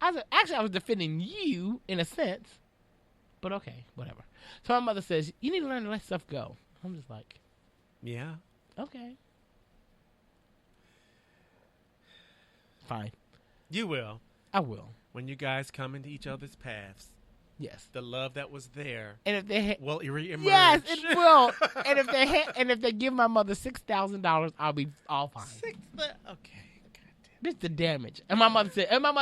I was defending you in a sense. But okay, whatever. So my mother says, you need to learn to let stuff go. I'm just like, Yeah. okay. Fine. You will. I will. When you guys come into each other's paths, Yes. the love that was there And if they will reemerge. yes, it will. And if they give my mother $6,000, I'll be all fine. Okay. This the damage. And my mother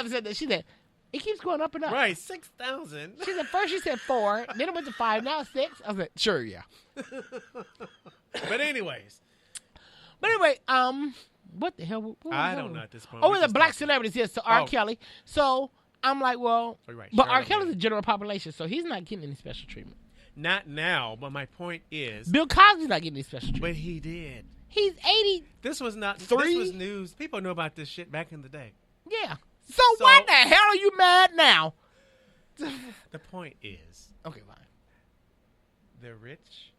said that she said it keeps going up and up. Right, 6,000. She said first she said 4, then it went to 5, now it's 6. I was like, sure, yeah. But anyways, what the hell? What was I that don't one? know at this point. Oh, We're it's a just black talking. celebrities, yes, to R. Oh. Kelly. So I'm like, well, Oh, right, but R. Charlotte Kelly's Rae. a general population, so he's not getting any special treatment. Not now, but my point is, Bill Cosby's not getting any special treatment. but he did. He's 80. This was not. Three? This was news. People knew about this shit back in the day. Yeah. So why the hell are you mad now? The point is, Okay, fine. they're rich,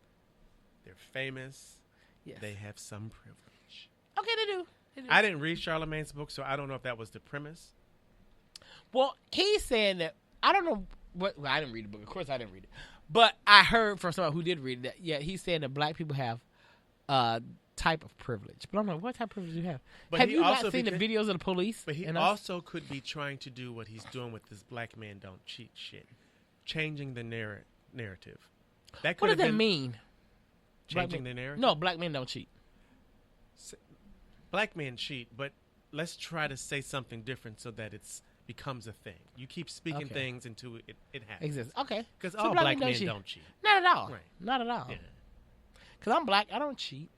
they're famous, Yes. they have some privilege. Okay, they do. I didn't read Charlamagne's book, so I don't know if that was the premise. Well, he's saying that I don't know what. Well, I didn't read the book. Of course, I didn't read it. But I heard from someone who did read it that he's saying that black people have type of privilege. But I'm like, what type of privilege do you have? But Have he you not also seen the videos of the police? But he and us? also could be trying to do what he's doing with this black man don't cheat shit, changing the narrative. That could What does have that been mean? changing the narrative. No, black men don't cheat. Black men cheat, but let's try to say something different so that it becomes a thing. You keep speaking Okay. things until it happens. Exists. Okay. Because So all black men don't cheat. Not at all. Right. Not at all. Yeah. Because I'm black. I don't cheat.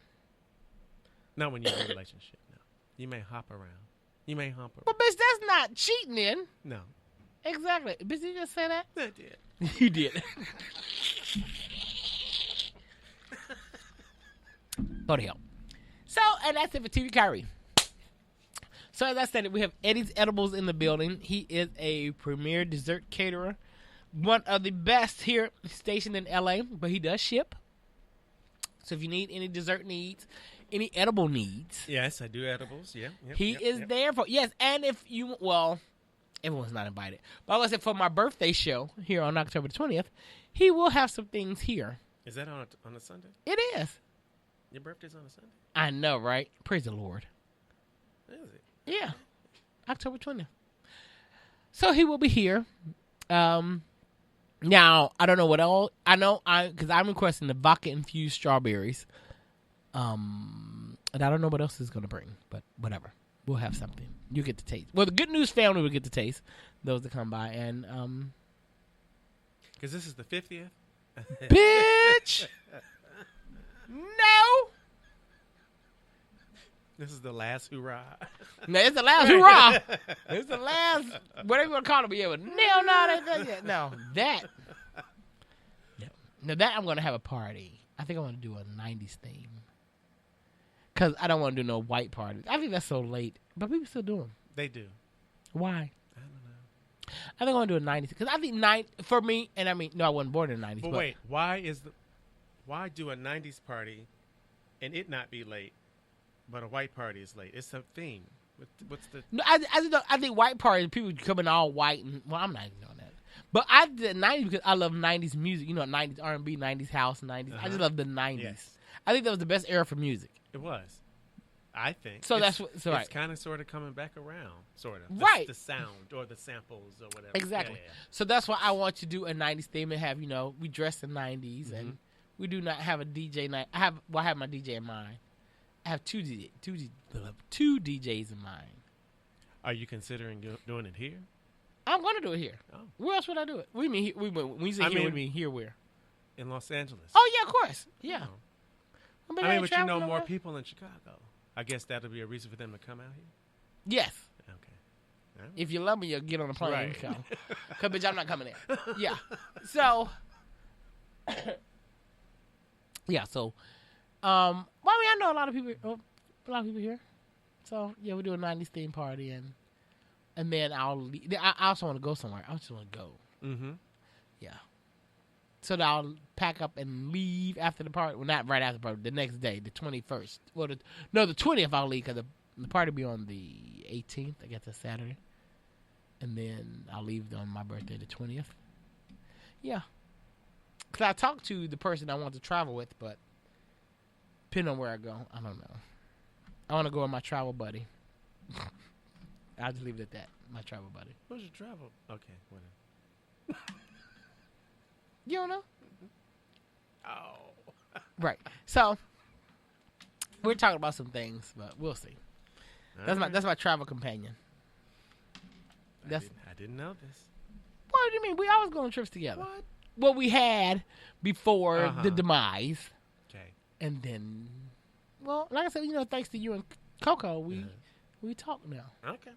Not when you're in a relationship. No. You may hop around. You may hump around. But, bitch, that's not cheating then. No. Exactly. Bitch, did you just say that? I did. You did. Go to hell. So, and that's it for TV Kyrie. So, as I said, we have Eddie's Edibles in the building. He is a premier dessert caterer. One of the best here, stationed in L.A., but he does ship. So if you need any dessert needs, any edible needs, Yes, I do edibles. Yeah. he is there for. Yes, and if you everyone's not invited. But like I said, for my birthday show here on October 20th, he will have some things here. Is that on a Sunday? It is. Your birthday's on a Sunday? I know, right? Praise the Lord. Is it? Yeah, October 20th. So he will be here. Now, I don't know what all. I know because I'm requesting the vodka-infused strawberries. And I don't know what else is going to bring, but whatever. We'll have something. You get to taste. Well, the Good News family will get to taste those that come by. And, because this is the 50th? bitch! No! This is the last hoorah. No, it's the last hoorah. It's the last, whatever you want to call it, but yeah, but no, that. Now that I'm going to have a party. I think I want to do a 90s theme. Because I don't want to do no white parties. I think that's so late. But people still do them. They do. Why? I don't know. I think I want to do a 90s. Because I think for me, and I mean, no, I wasn't born in the 90s. But wait, why do a 90s party and it not be late, but a white party is late? It's a theme. What's the... No, I think white parties, people come in all white. And well, I'm not even doing that. But I did 90s because I love 90s music. You know, 90s R&B, 90s house, 90s. I just love the 90s. Yes. I think that was the best era for music. It was. I think. So it's kind of sort of coming back around, sort of. Right. The sound or the samples or whatever. Exactly. Yeah. So that's why I want to do a 90s theme and have, we dress in 90s and we do not have a DJ night. I have my DJ in mind. I have two DJs in mind. Are you considering doing it here? I'm going to do it here. Oh. Where else would I do it? What do you mean? When you say here, what do you mean here where? In Los Angeles. Oh, yeah, of course. Yeah. Oh. But you know more people in Chicago. I guess that'll be a reason for them to come out here? Yes. Okay. Right. If you love me, you'll get on a plane right. and come. Because, bitch, I'm not coming in. Yeah. So, I know a lot of people here. So, yeah, we do a 90s theme party, and then I'll leave. I also want to go somewhere. I just want to go. Mm-hmm. Yeah. So that I'll pack up and leave after the party. Well, not right after the party. The next day, the 21st. Well, the 20th I'll leave because the party will be on the 18th. I guess that's Saturday. And then I'll leave on my birthday, the 20th. Yeah. Because I talked to the person I want to travel with, but depending on where I go, I don't know. I want to go with my travel buddy. I'll just leave it at that. My travel buddy. Who's your travel? Okay, whatever. You don't know? Oh. Right. So, we're talking about some things, but we'll see. That's my travel companion. I didn't know this. What do you mean? We always go on trips together. What? What we had before the demise. Okay. And then, well, like I said, thanks to you and Coco, we talk now. Okay.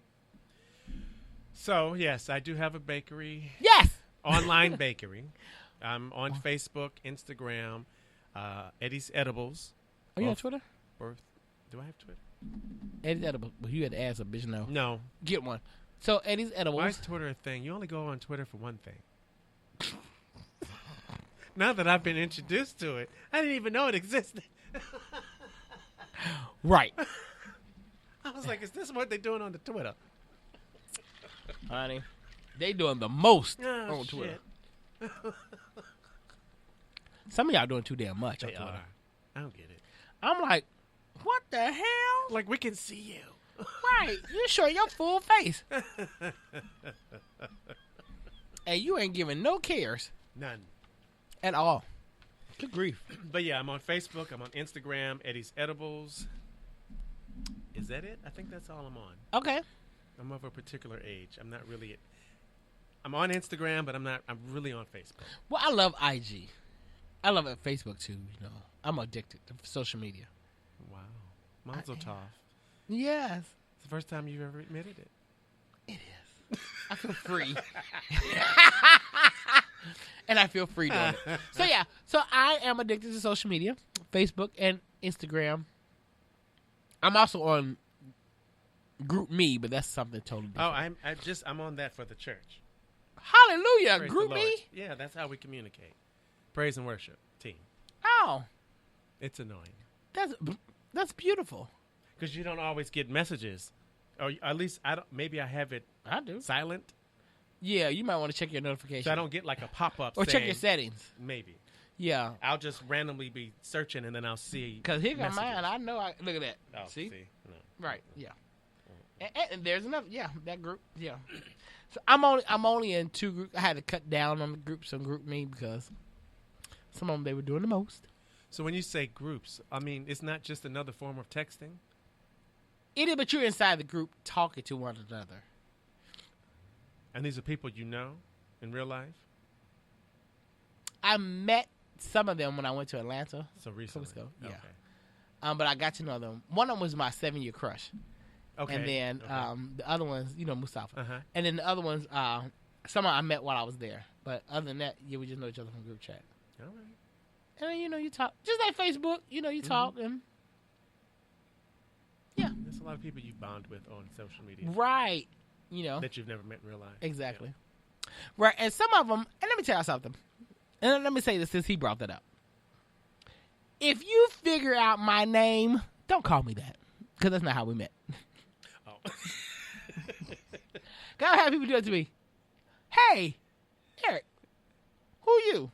So, yes, I do have a bakery. Yes! Online bakery. I'm on Facebook, Instagram, Eddie's Edibles. Are you on Twitter? Do I have Twitter? Eddie's Edibles. Well, you had to ask a bitch no. No. Get one. So, Eddie's Edibles. Why is Twitter a thing? You only go on Twitter for one thing. Now that I've been introduced to it, I didn't even know it existed. Right. I was like, is this what they're doing on the Twitter? Honey, they doing the most on Twitter. Some of y'all doing too damn much on Twitter. I don't get it. I'm like, what the hell? Like, we can see you. Right. You show your full face. And you ain't giving no cares. None. At all. Good grief. But yeah, I'm on Facebook. I'm on Instagram. Eddie's Edibles. Is that it? I think that's all I'm on. Okay. I'm of a particular age. I'm not really... I'm on Instagram, but I'm really on Facebook. Well, I love IG. I love it Facebook, too. I'm addicted to social media. Wow. Mazel tov. Yes. It's the first time you've ever admitted it. It is. I feel free. And I feel free doing it. So, yeah. So, I am addicted to social media. Facebook and Instagram. I'm also on Group Me, but that's something totally different. Oh, I'm on that for the church. Hallelujah. Praise Group Me? Yeah, that's how we communicate. Praise and worship team. Oh. It's annoying. That's beautiful. Because you don't always get messages. Or at least, maybe I have it I do. silent. Yeah, you might want to check your notifications. So I don't get like a pop-up or saying, check your settings. Maybe. Yeah. I'll just randomly be searching and then I'll see. Because here got messages. mine. I know. Look at that. Oh, see? No. Right. Yeah. And there's enough. Yeah, that group. Yeah. So I'm only in 2 groups. I had to cut down on the groups on Group Me because some of them they were doing the most. So when you say groups, I mean it's not just another form of texting. It is, but you're inside the group talking to one another. And these are people you know in real life. I met some of them when I went to Atlanta. So recently, Yeah. Okay. But I got to know them. One of them was my 7-year crush. Okay. And then the other ones, Mustafa. Uh-huh. And then the other ones, some I met while I was there. But other than that, we just know each other from group chat. All right. And then, you talk. Just like Facebook, you talk. And yeah. There's a lot of people you bond with on social media. Right. That you've never met in real life. Exactly. Yeah. Right. And some of them, and let me tell you something. And let me say this since he brought that up. If you figure out my name, don't call me that. Because that's not how we met. Oh. Gotta have people do it to me. Hey, Eric, who are you?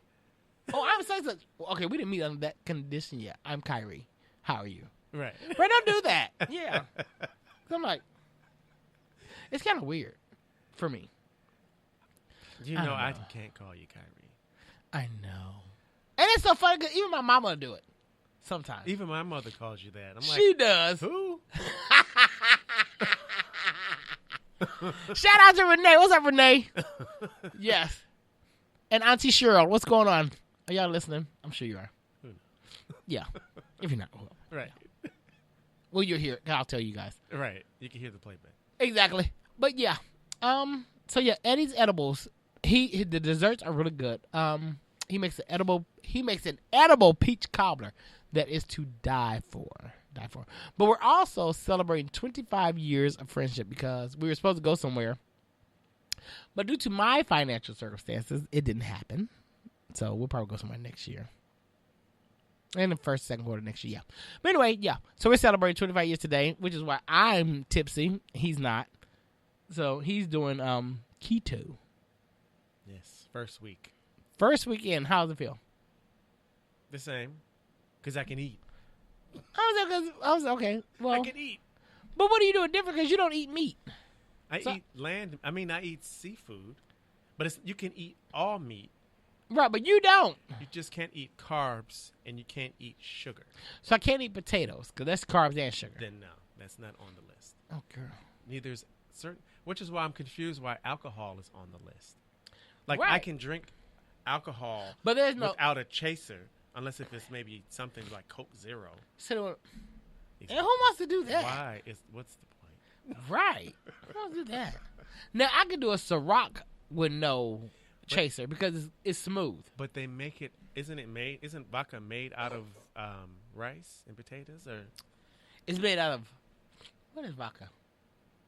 Oh, I'm such. Okay, we didn't meet under that condition yet. I'm Kire. How are you? Right. Right, don't do that. Yeah. I'm like, it's kind of weird for me. I can't call you Kire. I know. And it's so funny because even my mama will do it sometimes. Even my mother calls you that. I'm like, she does. Who? Shout out to Renee. What's up, Renee? Yes. And Auntie Cheryl. What's going on? Are y'all listening? I'm sure you are. Yeah. If you're not. Well, right. Well, you're here. I'll tell you guys. Right. You can hear the playback. Exactly. But yeah. So yeah, Eddie's edibles. The desserts are really good. He makes an edible peach cobbler that is to die for. But we're also celebrating 25 years of friendship because we were supposed to go somewhere. But due to my financial circumstances, it didn't happen. So we'll probably go somewhere next year. In the first, second quarter next year, yeah. But anyway, yeah. So we're celebrating 25 years today, which is why I'm tipsy. He's not. So he's doing keto. Yes, first week. First weekend, how does it feel? The same, because I can eat. I was okay. Well, I can eat. But what are you doing different? Because you don't eat meat. I eat land. I mean, I eat seafood, but you can eat all meat. Right, but you don't. You just can't eat carbs, and you can't eat sugar. So I can't eat potatoes because that's carbs and sugar. Then no, that's not on the list. Oh, girl. Neither is certain, which is why I'm confused why alcohol is on the list. Like right. I can drink alcohol, but there's without a chaser, unless if it's maybe something like Coke Zero. So, and who wants to do that? Why? What's the point? Right. Who wants to do that? Now I can do a Ciroc with no chaser because it's smooth. But they make it. Isn't vodka made out of rice and potatoes, or? It's made out of what is vodka?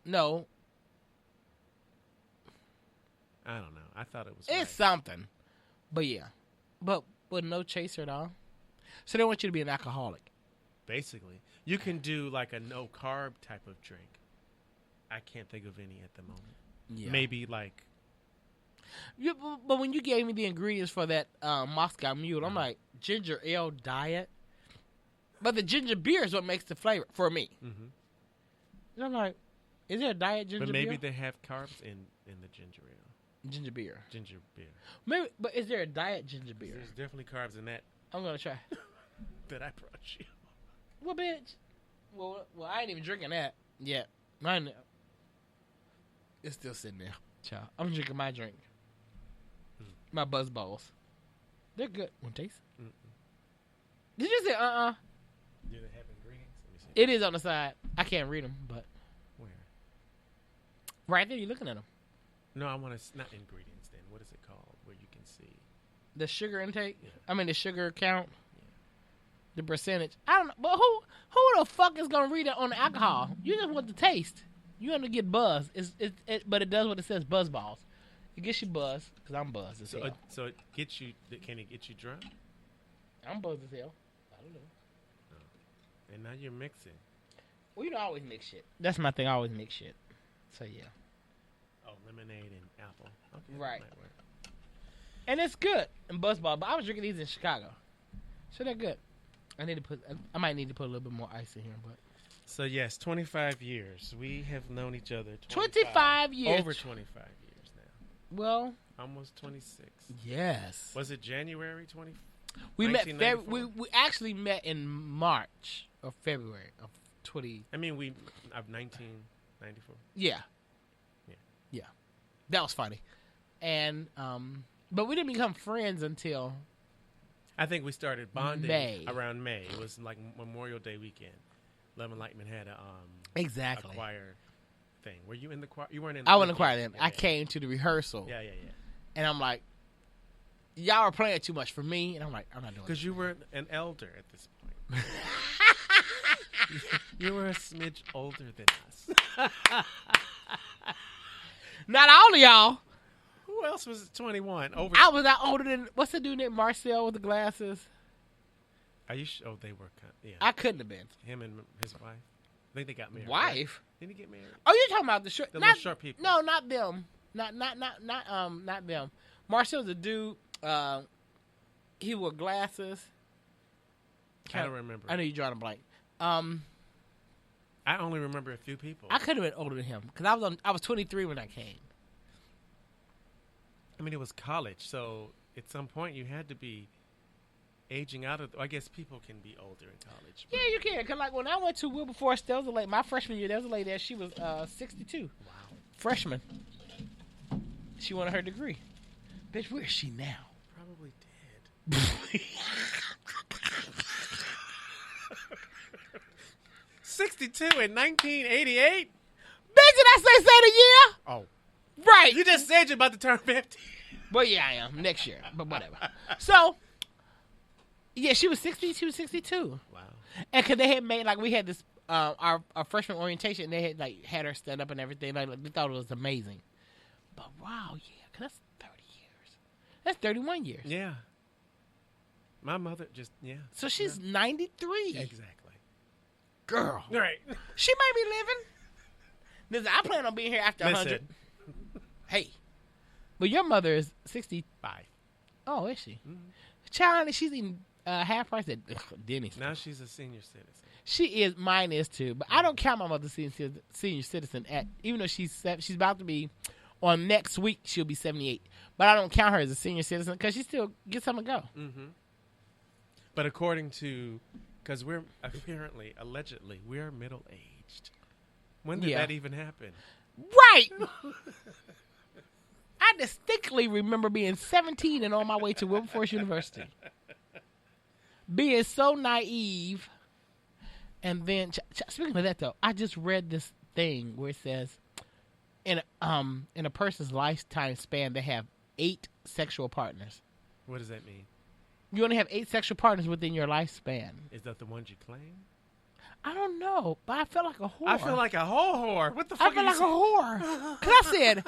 No. I don't know. I thought it was. It's rice. something, but yeah, but with no chaser at all. So they want you to be an alcoholic. Basically, you can do like a no carb type of drink. I can't think of any at the moment. Yeah. Maybe like. Yeah, but when you gave me the ingredients for that Moscow Mule, I'm like ginger ale diet. But the ginger beer is what makes the flavor for me. Mm-hmm. And I'm like, is there a diet ginger beer? But maybe they have carbs in the ginger ale. Ginger beer. Ginger beer. Maybe, but is there a diet ginger beer? There's definitely carbs in that. I'm gonna try. That I brought you. Well, bitch. Well, I ain't even drinking that yet. Mine. It's still sitting there, child. I'm drinking my drink. My buzz balls. They're good. Want to taste? Mm-mm. Did you say Do they have ingredients? Let me see. It is on the side. I can't read them, but Where? right there, you're looking at them. No, I want to. Not ingredients. Then what is it called? Where you can see The sugar intake. Yeah. I mean the sugar count. Yeah. The percentage. I don't know, but who the fuck is gonna read it on the alcohol? You just want the taste. You want to get buzz. But it does what it says. Buzz balls. It gets you buzz because I'm buzzed as hell. So it gets you. Can it get you drunk? I'm buzzed as hell. I don't know. And now you're mixing. Well, I always mix shit. That's my thing. I always mix shit. So, yeah. Oh, lemonade and apple. Okay, right. That might work. And it's good in Buzzball, but I was drinking these in Chicago. So they're good. I might need to put a little bit more ice in here, but. So, yes, 25 years. We have known each other 25 years. Over 25 years now. Well. Almost 26. Yes. Was it January 20? We met. We actually met in March or February of 20. I mean, of 1994. Yeah. That was funny, and but we didn't become friends until. I think we started bonding around May. It was like Memorial Day weekend. Lemon Lightman had a choir thing. Were you in the choir? You weren't in the choir. I wasn't in the choir then. I came to the rehearsal. Yeah. And I'm like, y'all are playing too much for me. And I'm like, I'm not doing it. Because you were an elder at this point. You were a smidge older than us. Not all of y'all. Who else was 21? I was not older than, what's the dude named Marcel with the glasses? Are you sure? Oh, they were. Yeah. I couldn't have been. Him and his wife. I think they got married. Wife? Right? Didn't he get married? Oh, you're talking about the short, little short people. No, not them. Not them. Marcel's a dude. He wore glasses. I don't remember. I know you're drawing a blank. I only remember a few people. I could have been older than him because I was 23 when I came. I mean, it was college, so at some point you had to be aging out of. I guess people can be older in college. Yeah, you can. Cause like when I went to Wilberforce, there was a lady. My freshman year, there was a lady there. She was 62. Wow. Freshman. She wanted her degree. Bitch, where is she now? Probably dead. 62 in 1988? Bitch, did I say the year? Oh. Right. You just said you're about to turn 50. Well, yeah, I am. Next year. But whatever. So, yeah, she was 60. She was 62. Wow. And because they had made, like, we had this, our freshman orientation, and they had, like, had her stand up and everything. Like, they thought it was amazing. But, wow, yeah, because that's 30 years. That's 31 years. Yeah. My mother just, yeah. So she's 93. Exactly. Girl. Right. She might be living. Listen, I plan on being here after 100. Hey. But your mother is 65. Oh, is she? Mm-hmm. Child, she's eating half price at Denny's. Now she's a senior citizen. She is. Mine is too. But I don't count my mother senior citizen at, even though she's about to be, on next week, she'll be 78. But I don't count her as a senior citizen because she still gets something to go. Mm-hmm. But according to, because we're apparently, allegedly, we're middle-aged. When did that even happen? Right. I distinctly remember being 17 and on my way to Wilberforce University. Being so naive. And then, speaking of that, though, I just read this thing where it says, in a person's lifetime span, they have 8 sexual partners. What does that mean? You only have 8 sexual partners within your lifespan. Is that the ones you claim? I don't know, but I feel like a whore. I feel like a whole whore. What the fuck? I feel like a whore. Because I said 8.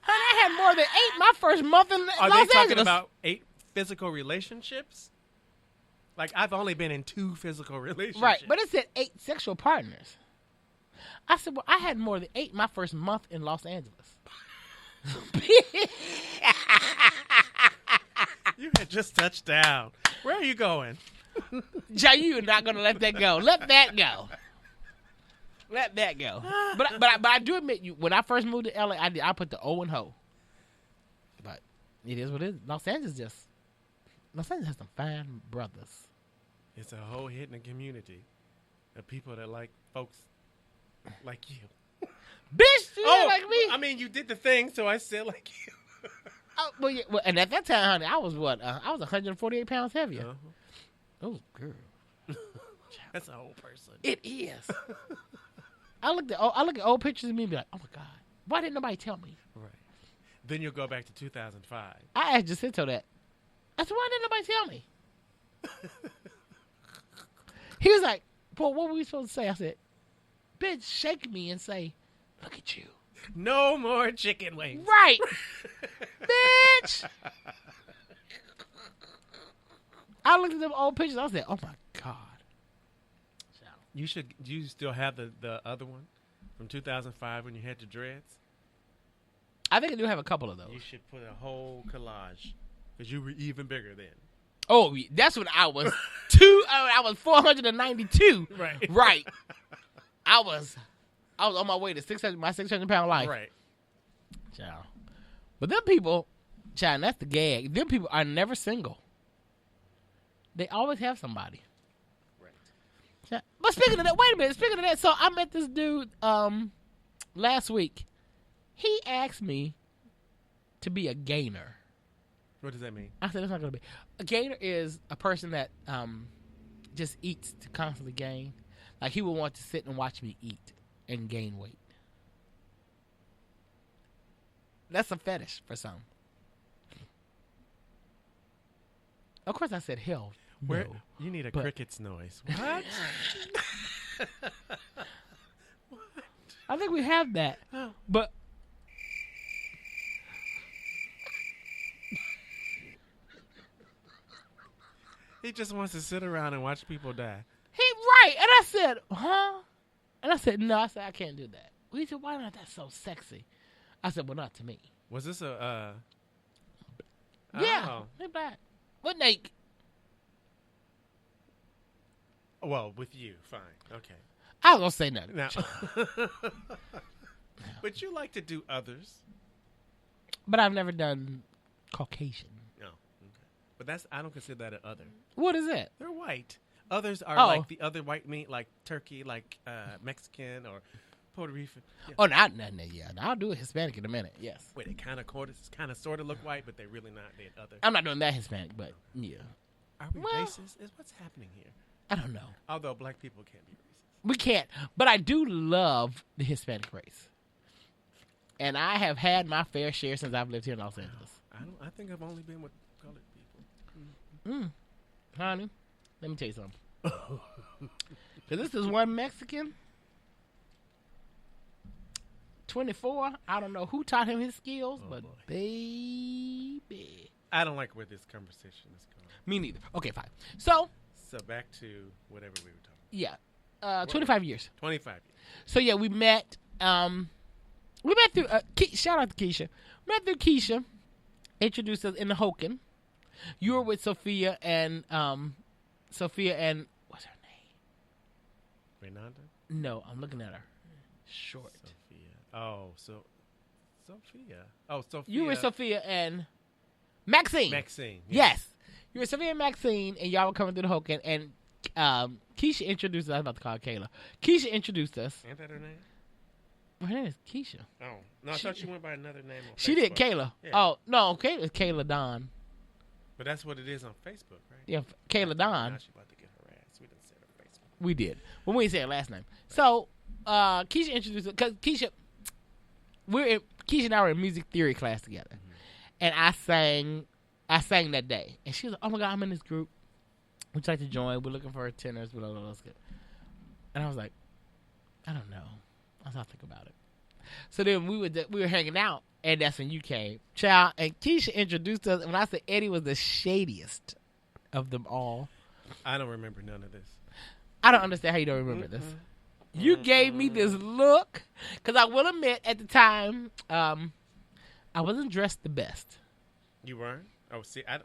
Honey, I had more than 8 my first month in Los Angeles. Are they talking about 8 physical relationships? Like, I've only been in 2 physical relationships. Right, but it said 8 sexual partners. I said, well, I had more than 8 my first month in Los Angeles. You had just touched down. Where are you going? Jay, you're not going to let that go. Let that go. Let that go. But I do admit, when I first moved to LA, I put the O in ho. But it is what it is. Los Angeles has some fine brothers. It's a whole hidden community of people that like folks like you. Bitch, you like me. I mean, you did the thing, so I said like you. Oh, well, yeah, well, and at that time, honey, I was what? I was 148 pounds heavier. Oh, girl. That's a whole person. It is. I look at old pictures of me and be like, oh my God, why didn't nobody tell me? Right. Then you'll go back to 2005. I asked Jacinto that. I said, why didn't nobody tell me? He was like, Paul, what were we supposed to say? I said, bitch, shake me and say, look at you. No more chicken wings. Right. Bitch. I looked at them old pictures. I said, oh my God. Do you still have the other one from 2005 when you had the dreads? I think I do have a couple of those. You should put a whole collage because you were even bigger then. Oh, that's when I was I was 492. Right. Right. I was on my way to 600-pound life. Right. Child. But them people, child, that's the gag. Them people are never single. They always have somebody. Right. Child. But speaking of that, wait a minute. Speaking of that, so I met this dude last week. He asked me to be a gainer. What does that mean? I said, it's not going to be. A gainer is a person that just eats to constantly gain. Like, he would want to sit and watch me eat and gain weight. That's a fetish for some. Of course, I said, hell no. You need a cricket's noise. What? What? I think we have that. Oh. But He just wants to sit around and watch people die. right. And I said, huh? And I said, no. I said, I can't do that. Well, he said, why not? That's so sexy. I said, well, not to me. Was this a... Yeah. Oh. They're black. What Nate? Well, with you. Fine. Okay. I was going to say nothing. Now, but you like to do others. But I've never done Caucasian. No. Okay. But I don't consider that an other. What is that? They're white. Others are Oh. like the other white meat, like turkey, like Mexican or Puerto Rican. Yeah. Oh, not yeah. I'll do a Hispanic in a minute. Yes. Wait, they kind of sort of look white, but they're really not. They're other. I'm not doing that Hispanic, but yeah. Are we Well- racist? What's happening here? I don't know. Although black people can't be racist. We can't. But I do love the Hispanic race. And I have had my fair share since I've lived here in Los Angeles. I think I've only been with colored people. Honey, let me tell you something. Because this is one Mexican, 24. I don't know who taught him his skills, but boy. baby. I don't like where this conversation is going. Me neither. Okay, fine. So, back to whatever we were talking yeah. 25 years. about. 25 years. So, yeah, we met through, shout out to Keisha. Met through Keisha. Introduced us in the Hoken. You were with Sophia and, what's her name? Renanda? No, I'm looking at her. Short. Sophia. Oh, Sophia. Oh, Sophia. You were Sophia and Maxine. Maxine. Yeah. Yes. You were Sophia and Maxine, and y'all were coming through the Hoken, and Keisha introduced us. I was about to call her Kayla. Keisha introduced us. Ain't that her name? Her name is Keisha. Oh. No, I thought she went by another name on She Facebook. did Kayla. Yeah. Oh, no, Kayla is Kayla Dawn. But that's what it is on Facebook, right? Yeah, Kayla Dawn. Now she about to get harassed. We didn't say her Facebook. We did. Well, we didn't say her last name. So, Keisha introduced us, because Keisha and I were in music theory class together. Mm-hmm. And I sang that day. And she was like, oh my God, I'm in this group. Would you like to join? We're looking for tenors. Blah, blah, blah. And I was like, I don't know. I'll think about it. So then we were hanging out, and that's when you came. Child, and Keisha introduced us. And when I said Eddie was the shadiest of them all. I don't remember none of this. I don't understand how you don't remember this. You gave me this look. Because I will admit, at the time, I wasn't dressed the best. You weren't? Oh, see, I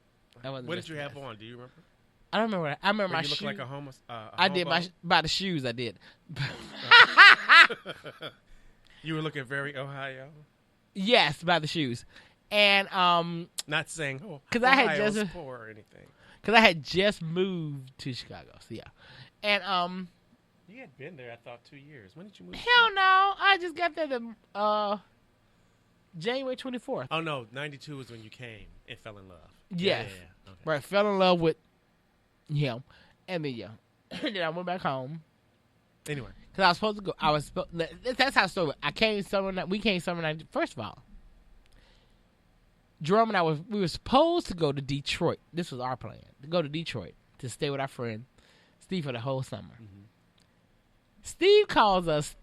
wasn't what dressed did you the have best. on? Do you remember? I don't remember. I remember my you look shoes. like a homo. I did by the shoes. I did. You were looking very Ohio. Yes, by the shoes, and Not saying because I had Ohio's just poor or anything. because I had just moved to Chicago. So yeah, and You had been there, I thought, 2 years. When did you move? hell no, I just got there the January 24th. Oh no, 92 was when you came and fell in love. Yes. Yeah. Okay. Right, fell in love with him, and then and then I went back home. Anyway, Because I was supposed to go. That's how story. I came summer night. We came summer night. First of all, Jerome and I we were supposed to go to Detroit. This was our plan to go to Detroit to stay with our friend Steve for the whole summer. Mm-hmm. Steve calls us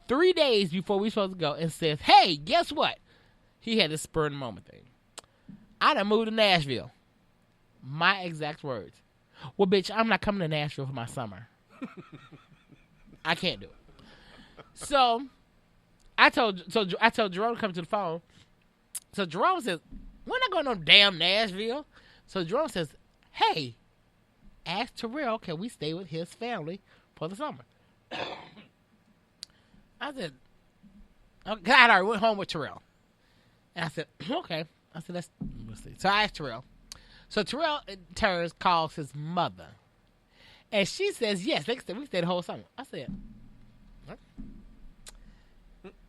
3 days before we were supposed to go and says, "Hey, guess what?" He had this spur of the moment thing. I done moved to Nashville. My exact words. Well, bitch, I'm not coming to Nashville for my summer. I can't do it. So I told Jerome to come to the phone. So Jerome says, we're not going to no damn Nashville. So Jerome says, hey, ask Terrell, can we stay with his family for the summer? I said, okay, I already went home with Terrell. And I said, okay. I said, let's see. So I asked Terrell. So Terrell, in turns, calls his mother. And she says, yes, we stayed the whole summer. I said, what?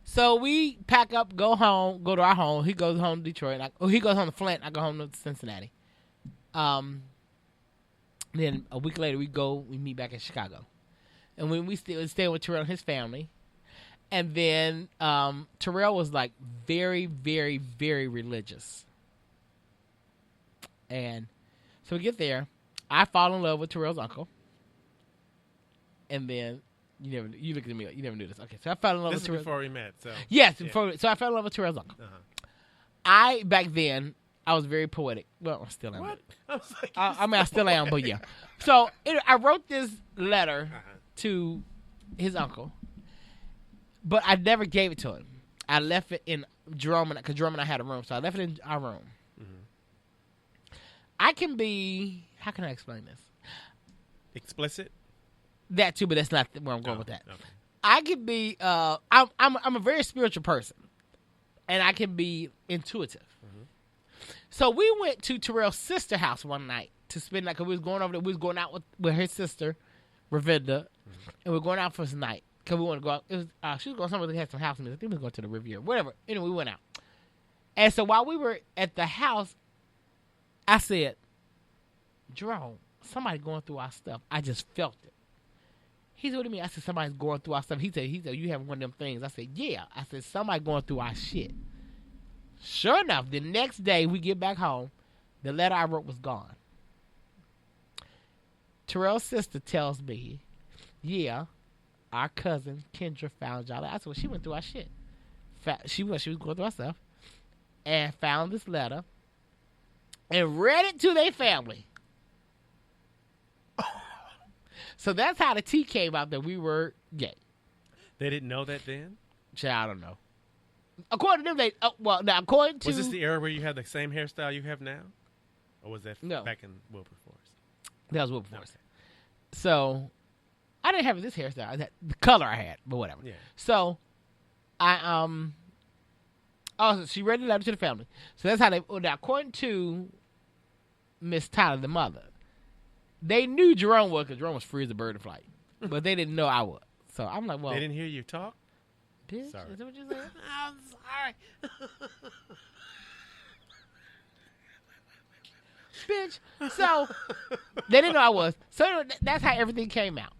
So we pack up, go home, go to our home. He goes home to Detroit. He goes home to Flint. I go home to Cincinnati. Then a week later, we meet back in Chicago. And when we stay with Terrell and his family. And then Terrell was like very, very, very religious. And so we get there. I fall in love with Terrell's uncle. And then you look at me like you never knew this. Okay, so I fell in love with Terrell. This is before we met. So yes, so I fell in love with Terrell's uncle. Uh-huh. Back then I was very poetic. Well, I still am. What? I still am, but yeah. So I wrote this letter to his uncle, but I never gave it to him. I left it in Jerome, because Jerome and I had a room, so I left it in our room. Mm-hmm. I can be. How can I explain this? Explicit. That too, but that's not where I'm going with that. Okay. I can be. I'm a very spiritual person, and I can be intuitive. Mm-hmm. So we went to Terrell's sister's house one night to spend like we was going over there. We was going out with her sister, Ravinda, and we were going out for some night because we wanted to go out. It was she was going somewhere that had some house music. I think we was going to the Riviera, whatever. Anyway, we went out, and so while we were at the house, I said, Jerome, somebody going through our stuff. I just felt it. He said, what do you mean? I said, somebody's going through our stuff. He said, you have one of them things. I said, yeah. I said, somebody going through our shit. Sure enough, the next day we get back home, the letter I wrote was gone. Terrell's sister tells me, yeah, our cousin Kendra found y'all. I said, well, she went through our shit. She was going through our stuff and found this letter and read it to their family. So that's how the tea came out that we were gay. They didn't know that then? I don't know. According to them, according to... Was this the era where you had the same hairstyle you have now? Or was that back in Wilberforce? That was Wilberforce. Okay. So, I didn't have this hairstyle. The color I had, but whatever. Yeah. So, so she read the letter to the family. So that's how they... Now, according to Miss Tyler, the mother, they knew Jerome was, because Jerome was free as a bird in flight. But they didn't know I was. So I'm like, well. They didn't hear you talk? Bitch, sorry. Is that what you said? I'm sorry. Bitch. So they didn't know I was. So that's how everything came out.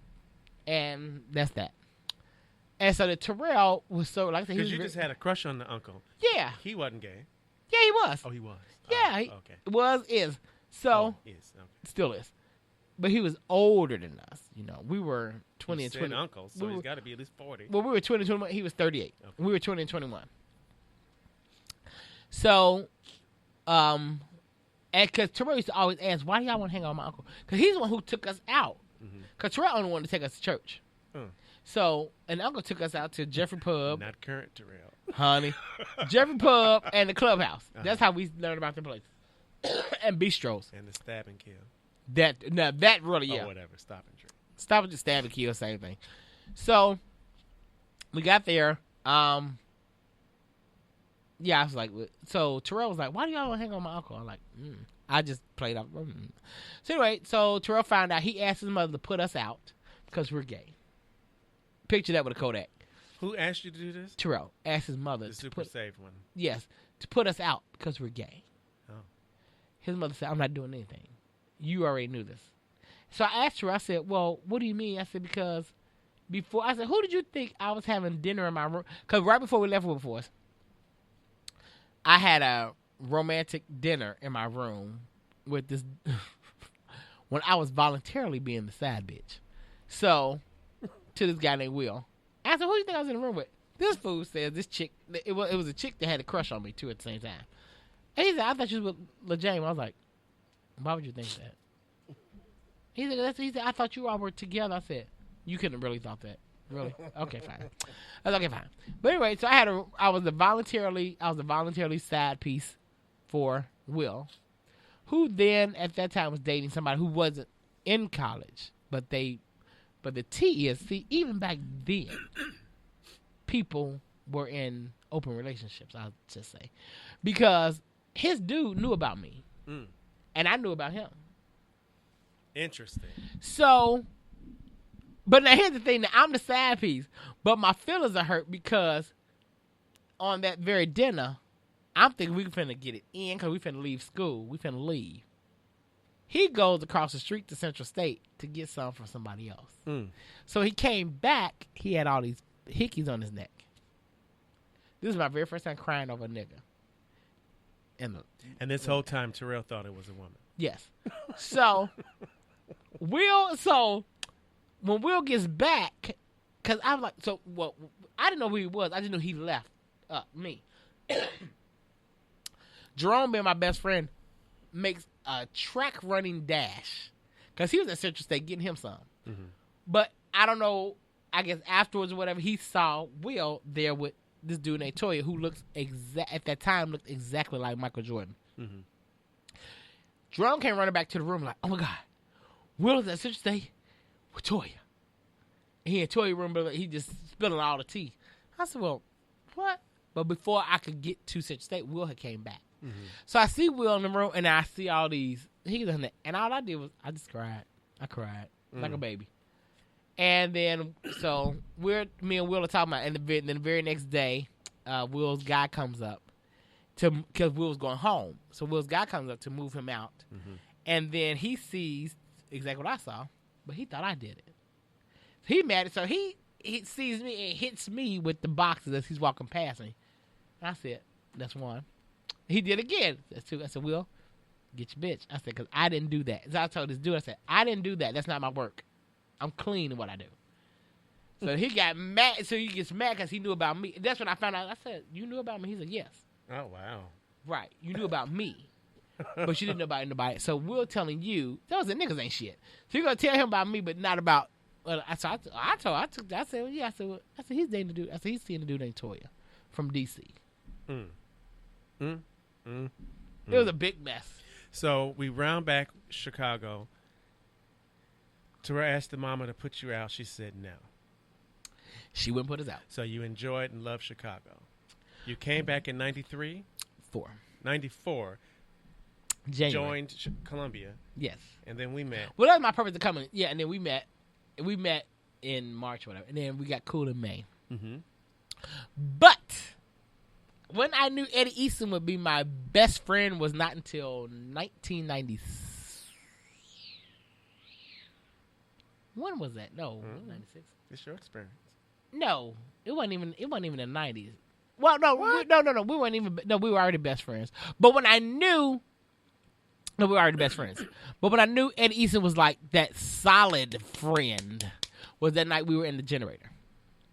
And that's that. And so the Terrell was so, like I said, because you just had a crush on the uncle. Yeah. He wasn't gay. Yeah, he was. Oh, he was. Yeah. Okay. Is. So. Is. Okay. Still is. But he was older than us. You know, we were 20 and 20. Uncle, so he's got to be at least 40. Well, we were 20 and 21. He was 38. Okay. We were 20 and 21. So, and because Terrell used to always ask, why do y'all want to hang out with my uncle? Because he's the one who took us out. Because Terrell only wanted to take us to church. So, and uncle took us out to Jeffrey Pub. Not current Terrell. Honey. Jeffrey Pub and the Clubhouse. That's how we learned about the place. And bistros. And the stab and kill. That really, yeah. Or whatever, stop and drink. Stop and just stab and kill, same thing. So, we got there. Yeah, I was like, so Terrell was like, why do y'all want to hang on my uncle? I'm like, I just played off. So anyway, so Terrell found out, he asked his mother to put us out because we're gay. Picture that with a Kodak. Who asked you to do this? Terrell asked his mother. The super safe one. Yes, to put us out because we're gay. Oh. His mother said, I'm not doing anything. You already knew this. So I asked her, I said, well, what do you mean? I said, because before, I said, who did you think I was having dinner in my room? Because right before we left Wilberforce, I had a romantic dinner in my room with this, when I was voluntarily being the side bitch. So, to this guy named Will. I said, who do you think I was in the room with? This fool says this chick, it was a chick that had a crush on me too at the same time. And he said, I thought you was with LaJane. I was like, why would you think that? He said, I thought you all were together. I said, you couldn't have really thought that. Really? Okay, fine. That's okay, fine. But anyway, so I was a voluntarily side piece for Will, who then at that time was dating somebody who wasn't in college, but the T is, see, even back then, people were in open relationships, I'll just say, because his dude knew about me, and I knew about him. Interesting. So, but now here's the thing, that I'm the side piece, but my feelings are hurt because on that very dinner, I'm thinking we finna get it in because we finna leave school. We finna leave. He goes across the street to Central State to get some from somebody else. So he came back. He had all these hickeys on his neck. This is my very first time crying over a nigga. And this whole time, Terrell thought it was a woman. Yes. So when Will gets back, because I was like, I didn't know who he was. I just knew he left me. Jerome, being my best friend, makes a track running dash because he was at Central State getting him some. But I don't know, I guess afterwards or whatever, he saw Will there with this dude named Toya, who at that time looked exactly like Michael Jordan. Jerome came running back to the room like, oh my God, Will is at Central State with Toya. And he had Toya room, but he just spilling all the tea. I said, well, what? But before I could get to Central State, Will had came back. So I see Will in the room, and I see all these hickeys on there. And all I did was I just cried. I cried like a baby. And then, so me and Will are talking about, and then the very next day, Will's guy comes up because Will's going home. So Will's guy comes up to move him out. And then he sees exactly what I saw, but he thought I did it. So he mad. So he sees me and hits me with the boxes as he's walking past me. And I said, that's one. He did again. That's two. I said, Will, get your bitch. I said, because I didn't do that. So I told this dude, I said, I didn't do that. That's not my work. I'm clean in what I do. So he got mad. So he gets mad because he knew about me. That's when I found out. I said, you knew about me? He said, yes. Oh, wow. Right. You knew about me. But you didn't know about anybody. So Will telling you, those niggas ain't shit. So you're going to tell him about me, but not about, I said, he's dating the dude. I said, he's seeing the dude named Toya from D.C. It was a big mess. So we round back Chicago. Terrell asked the mama to put you out. She said no. She wouldn't put us out. So you enjoyed and loved Chicago. You came back in 93? 94. January. Joined Columbia. Yes. And then we met. Well, that was my purpose of coming. Yeah, and then we met. We met in March or whatever. And then we got cool in May. But when I knew Eddie Eason would be my best friend was not until 1996. When was that? No, 96. It's your experience. No, it wasn't even the 90s. Well, no, we weren't even. No, we were already best friends. But when I knew, we were already best friends. But when I knew Eddie Eason was like that solid friend, was that night we were in the generator.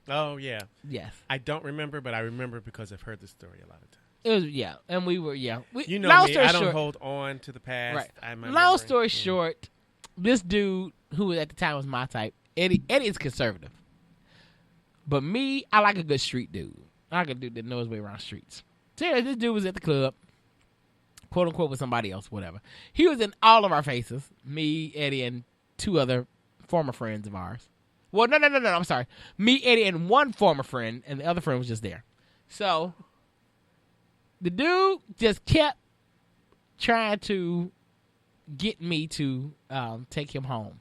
Oh yeah. Yes. I don't remember, but I remember because I've heard the story a lot of times. It was and we were you know me. I don't hold on to the past. Right. Long story short, this dude who at the time was my type, Eddie is conservative. But me, I like a good street dude. I like a dude that knows his way around streets. So yeah, this dude was at the club, quote unquote, with somebody else, whatever. He was in all of our faces, me, Eddie, and two other former friends of ours. Well, no, I'm sorry. Me, Eddie, and one former friend, and the other friend was just there. So the dude just kept trying to get me to take him home,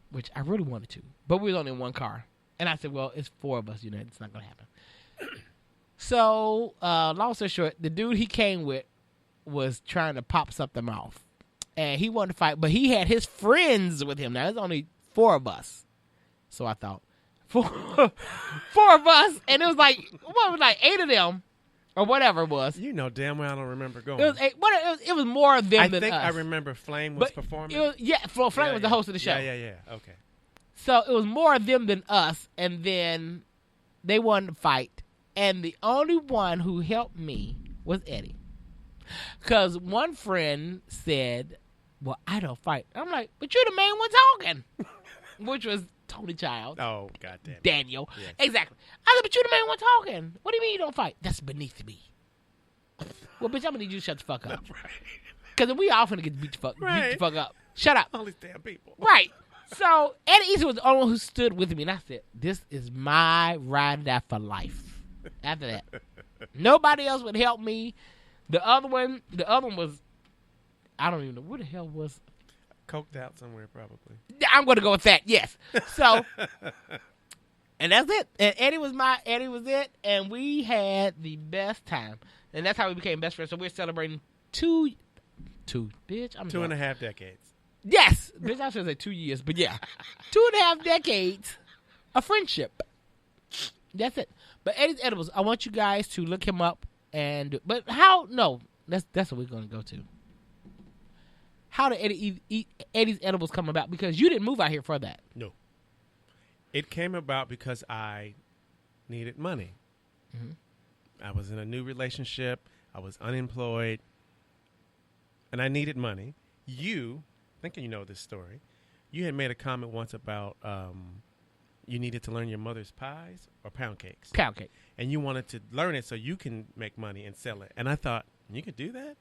which I really wanted to. But we was only in one car. And I said, well, it's four of us, it's not going to happen. So, long story short, the dude he came with was trying to pop something off. And he wanted to fight, but he had his friends with him. Now, there's only four of us. So I thought, four of us, and it was like, eight of them, or whatever it was. You know damn well I don't remember going. It was more of them than us. I think I remember Flame was performing. Flame was the host of the show. Yeah. Okay. So it was more of them than us, and then they wanted to fight. And the only one who helped me was Eddie. Because one friend said, well, I don't fight. I'm like, but you're the main one talking. Which was Tony Childs. Oh, goddamn. Daniel. Yes. Exactly. I said, but you the main one talking. What do you mean you don't fight? That's beneath me. Well, bitch, I'm gonna need you to shut the fuck up. Because we all finna get beat the fuck up. Shut up. All these damn people. Right. So Eddie Eason was the only one who stood with me, and I said, "This is my ride or die for life." After that, nobody else would help me. The other one was, I don't even know where the hell was. Coked out somewhere, probably. I'm going to go with that. Yes. So, and that's it. And Eddie was it, and we had the best time, and that's how we became best friends. So we're celebrating two, bitch. I'm 2.5 decades. Yes, bitch. I should say 2 years, but yeah, 2.5 decades of friendship. That's it. But Eddie's Edibles, I want you guys to look him up but how? No, that's what we're going to go to. How did Eddie's Edibles come about? Because you didn't move out here for that. No. It came about because I needed money. Mm-hmm. I was in a new relationship. I was unemployed. And I needed money. You, thinking you know this story, you had made a comment once about you needed to learn your mother's pies or pound cakes. Pound cake. And you wanted to learn it so you can make money and sell it. And I thought, you could do that?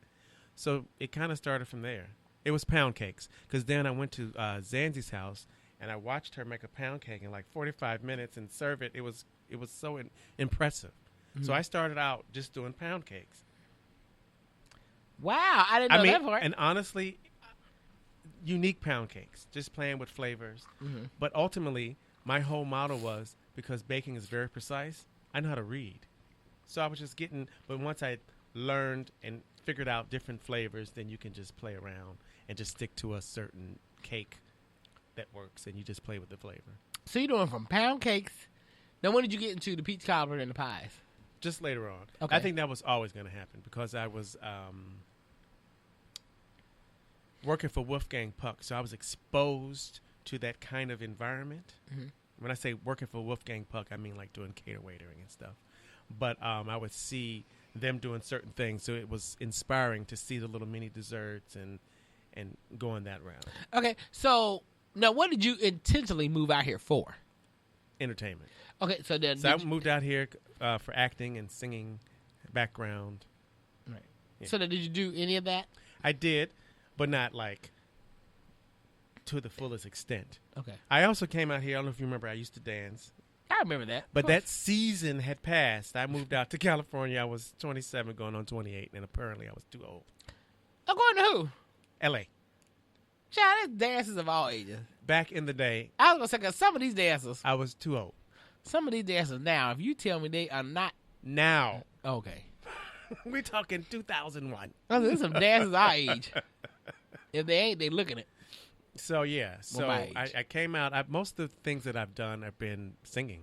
So it kind of started from there. It was pound cakes. Because then I went to Zanzi's house, and I watched her make a pound cake in like 45 minutes and serve it. It was so impressive. Mm-hmm. So I started out just doing pound cakes. Wow, I didn't know that part. And honestly, unique pound cakes, just playing with flavors. Mm-hmm. But ultimately, my whole model was, because baking is very precise, I know how to read. So I was just but once I learned and figured out different flavors, then you can just play around and just stick to a certain cake that works, and you just play with the flavor. So you're doing from pound cakes. Now, when did you get into the peach cobbler and the pies? Just later on. Okay. I think that was always going to happen because I was working for Wolfgang Puck, so I was exposed to that kind of environment. Mm-hmm. When I say working for Wolfgang Puck, I mean like doing cater waitering and stuff. But I would see them doing certain things, so it was inspiring to see the little mini desserts and going that route. Okay, so now what did you intentionally move out here for? Entertainment. Okay, so then I moved out here for acting and singing background. Right. Yeah. So then did you do any of that? I did, but not like to the fullest extent. Okay. I also came out here. I don't know if you remember. I used to dance. I remember that. But that season had passed. I moved out to California. I was 27 going on 28, and apparently I was too old. According to who? L.A. Child, there's dances of all ages. Back in the day. I was going to say, because some of these dancers. I was too old. Some of these dancers now, if you tell me they are not. Now. Okay. We're talking 2001. There's some dancers our age. If they ain't, they looking it. So, yeah. So I came out. Most of the things that I've done have been singing.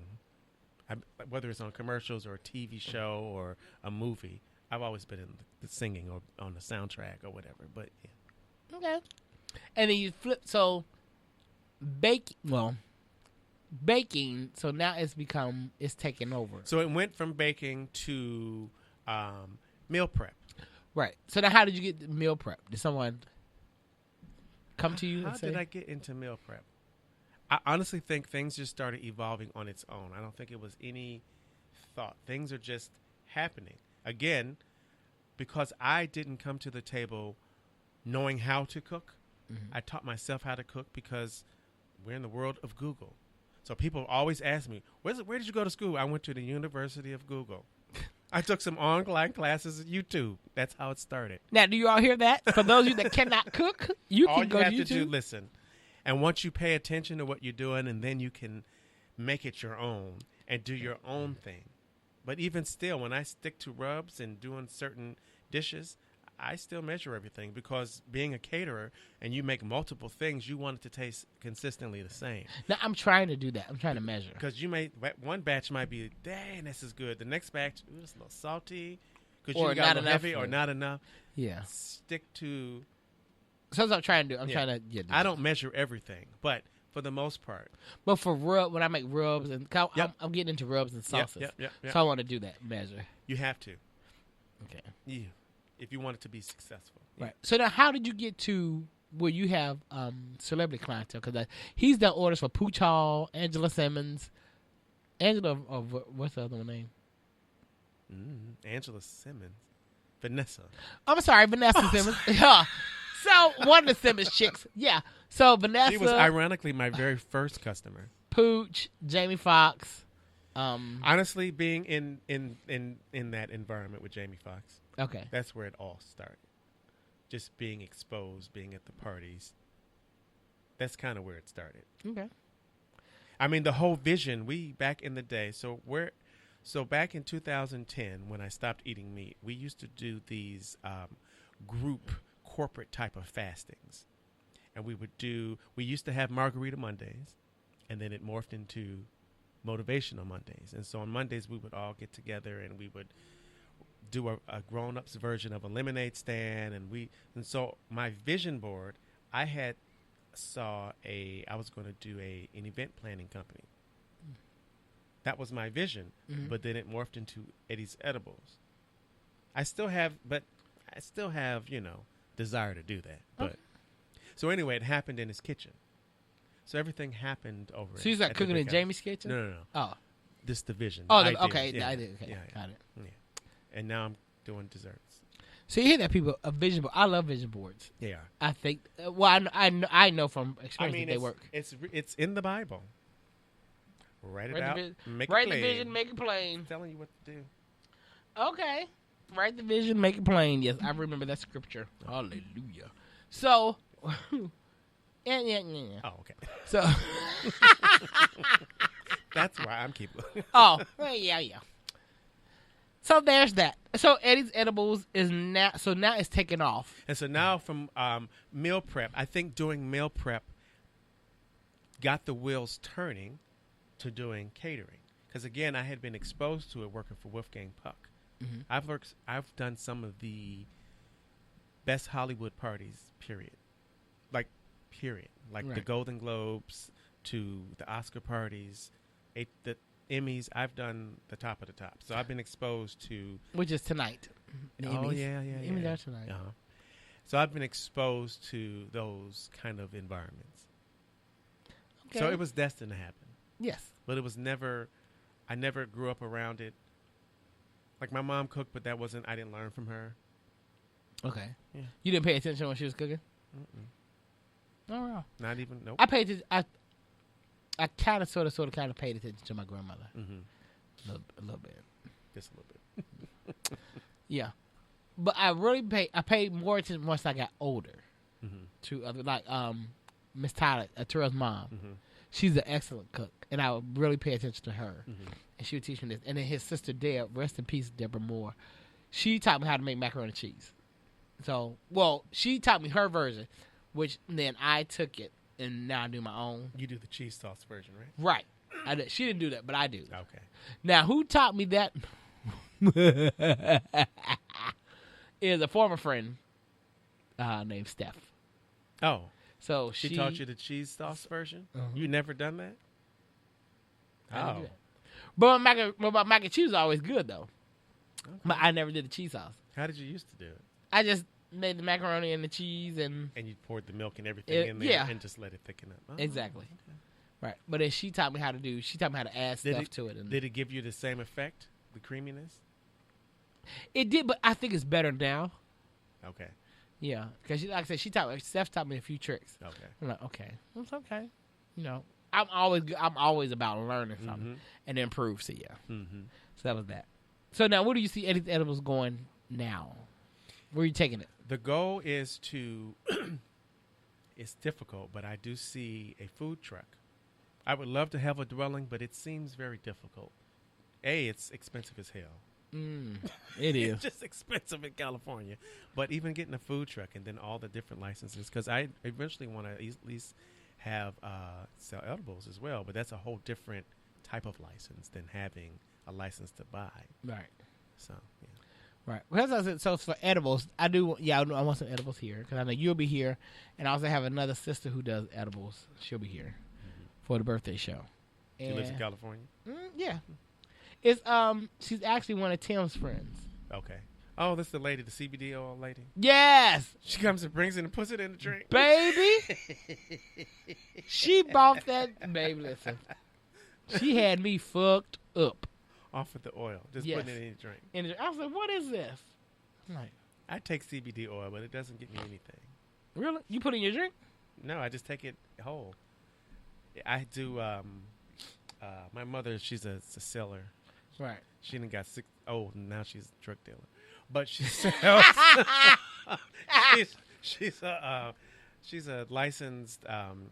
Whether it's on commercials or a TV show or a movie, I've always been in the singing or on the soundtrack or whatever. But, yeah. Okay. And then you flip. So, baking, so now it's taking over. So it went from baking to meal prep. Right. So now how did you get the meal prep? Did someone come to you and say? How did I get into meal prep? I honestly think things just started evolving on its own. I don't think it was any thought. Things are just happening. Again, because I didn't come to the table knowing how to cook, I taught myself how to cook because we're in the world of Google. So people always ask me, where did you go to school? I went to the University of Google. I took some online classes at YouTube. That's how it started. Now, do you all hear that? For those of you that cannot cook, you can go to YouTube. All you have to do, listen. And once you pay attention to what you're doing, and then you can make it your own and do your own thing. But even still, when I stick to rubs and doing certain dishes, I still measure everything because being a caterer and you make multiple things, you want it to taste consistently the same. Now, I'm trying to do that. I'm trying to measure. Because one batch might be, dang, this is good. The next batch, it's a little salty. Because you got a little heavy or not enough. Yeah. Stick to. So that's what I'm trying to do. I'm trying to get I don't measure everything, but for the most part. But for when I make rubs, and I'm getting into rubs and sauces. Yep. So I want to do that measure. You have to. Okay. Yeah. If you want it to be successful. Right. So now how did you get to where you have celebrity clientele, because he's done orders for Pooch Hall, Angela Simmons, what's the other one name? Angela Simmons, Vanessa. I'm sorry, Vanessa Simmons. Yeah. So one of the Simmons chicks, yeah. So Vanessa, She was ironically my very first customer. Pooch, Jamie Foxx. Honestly, being in that environment with Jamie Foxx, Okay, that's where it all started. Just being exposed, being at the parties. That's kind of where it started. Okay. I mean, the whole vision. Back in the day. So back in 2010, when I stopped eating meat, we used to do these group corporate type of fastings, and we used to have Margarita Mondays, and then it morphed into Motivational Mondays. And so on Mondays, we would all get together and we would do a grown-ups version of a lemonade stand. And so my vision board, I was going to do an event planning company. That was my vision, but then it morphed into Eddie's Edibles. I still have, desire to do that. But so anyway, it happened in his kitchen. So everything happened over. So he's like cooking in Jamie's kitchen? No. Oh. This division. Oh, okay. I did. Okay, got it. Yeah. And now I'm doing desserts. So you hear that, people? A vision board. I love vision boards. They are. I think. Well, I know from experience that they work. It's in the Bible. Write it out. Make write it plain. the vision, make it plain. I'm telling you what to do. Okay. Write the vision, make it plain. Yes, I remember that scripture. Hallelujah. So. Yeah. Oh, okay. So. That's why I'm keeping. Oh, yeah. So there's that. So Eddie's Edibles is now. So now it's taking off. And so now from meal prep, I think doing meal prep got the wheels turning to doing catering. Because again, I had been exposed to it working for Wolfgang Puck. Mm-hmm. I've done some of the best Hollywood parties. Period. Like right. The Golden Globes to the Oscar parties, the Emmys. I've done the top of the top. So I've been exposed to, which is tonight. The oh Emmys. yeah. Emmys are tonight. Uh-huh. So I've been exposed to those kind of environments. Okay. So it was destined to happen. Yes. But it was never. I never grew up around it. Like my mom cooked, but I didn't learn from her. Okay. Yeah. You didn't pay attention when she was cooking? Oh, wow. Not even, nope. I paid attention. I kind of, sort of paid attention to my grandmother. Mm-hmm. A little bit. Just a little bit. Yeah. But I paid more attention once I got older to other, like Miss Tyler, Terrell's mom. Mm-hmm. She's an excellent cook, and I would really pay attention to her. Mm-hmm. And she would teach me this. And then his sister, Deb, rest in peace, Deborah Moore, she taught me how to make macaroni and cheese. So, she taught me her version, which then I took it, and now I do my own. You do the cheese sauce version, right? Right. I did. She didn't do that, but I do. Okay. Now, who taught me that is a former friend named Steph. Oh. So she taught you the cheese sauce version? Uh-huh. You never done that? Oh. But my mac and cheese is always good, though. Okay. But I never did the cheese sauce. How did you used to do it? I just made the macaroni and the cheese and you poured the milk and everything in there and just let it thicken up. Oh, exactly. Okay. Right. But then she taught me how to add stuff to it. And did it give you the same effect, the creaminess? It did, but I think it's better now. Okay. Yeah, because like I said, Steph taught me a few tricks. Okay. I'm like, okay, it's okay. You know, I'm always about learning something and improve. So yeah. Mm-hmm. So that was that. So now, where do you see Eddie's Edibles going now? Where are you taking it? The goal is to. It's difficult, but I do see a food truck. I would love to have a dwelling, but it seems very difficult. It's expensive as hell. It is. It's just expensive in California. But even getting a food truck and then all the different licenses, because I eventually want to at least have sell edibles as well, but that's a whole different type of license than having a license to buy. Right. So, yeah. Right. Well, as I said, so for edibles, I want some edibles here, because I know you'll be here, and I also have another sister who does edibles. She'll be here for the birthday show. She lives in California? Yeah. It's she's actually one of Tim's friends. Okay. Oh, this is the lady, the CBD oil lady. Yes, She comes and brings it and puts it in the drink. baby. She bought that. Baby, listen. She had me fucked up. Off with the oil. Just Yes. putting it in the drink. And I was like, what is this? I'm like, I take CBD oil, but it doesn't get me anything. really? You put it in your drink? No, I just take it whole. I do. My mother, she's a seller. Right. She done got sick. Oh, now she's a drug dealer. But she sells. she's a licensed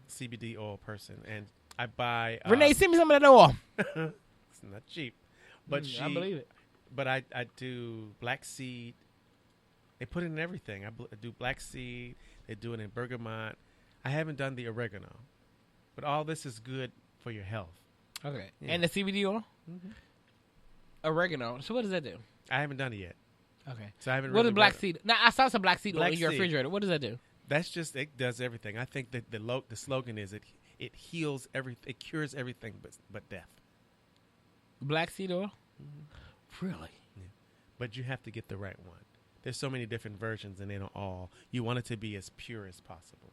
CBD oil person, and I buy. Renee, send me some of that oil. It's not cheap, but I believe it. But I do black seed. They put it in everything. I do black seed. They do it in bergamot. I haven't done the oregano, but all this is good for your health. Okay. Yeah. And the CBD oil? Mm-hmm. Oregano. So what does that do? I haven't done it yet. Okay. So I haven't. What really is black read- seed? Now, I saw some black seed oil Black in your seed. refrigerator. What does that do? That's just, it does everything. I think that the slogan is it heals everything. It cures everything but death. Black seed oil? Mm-hmm. Really? Yeah. But you have to get the right one. There's so many different versions, and they don't all. You want it to be as pure as possible.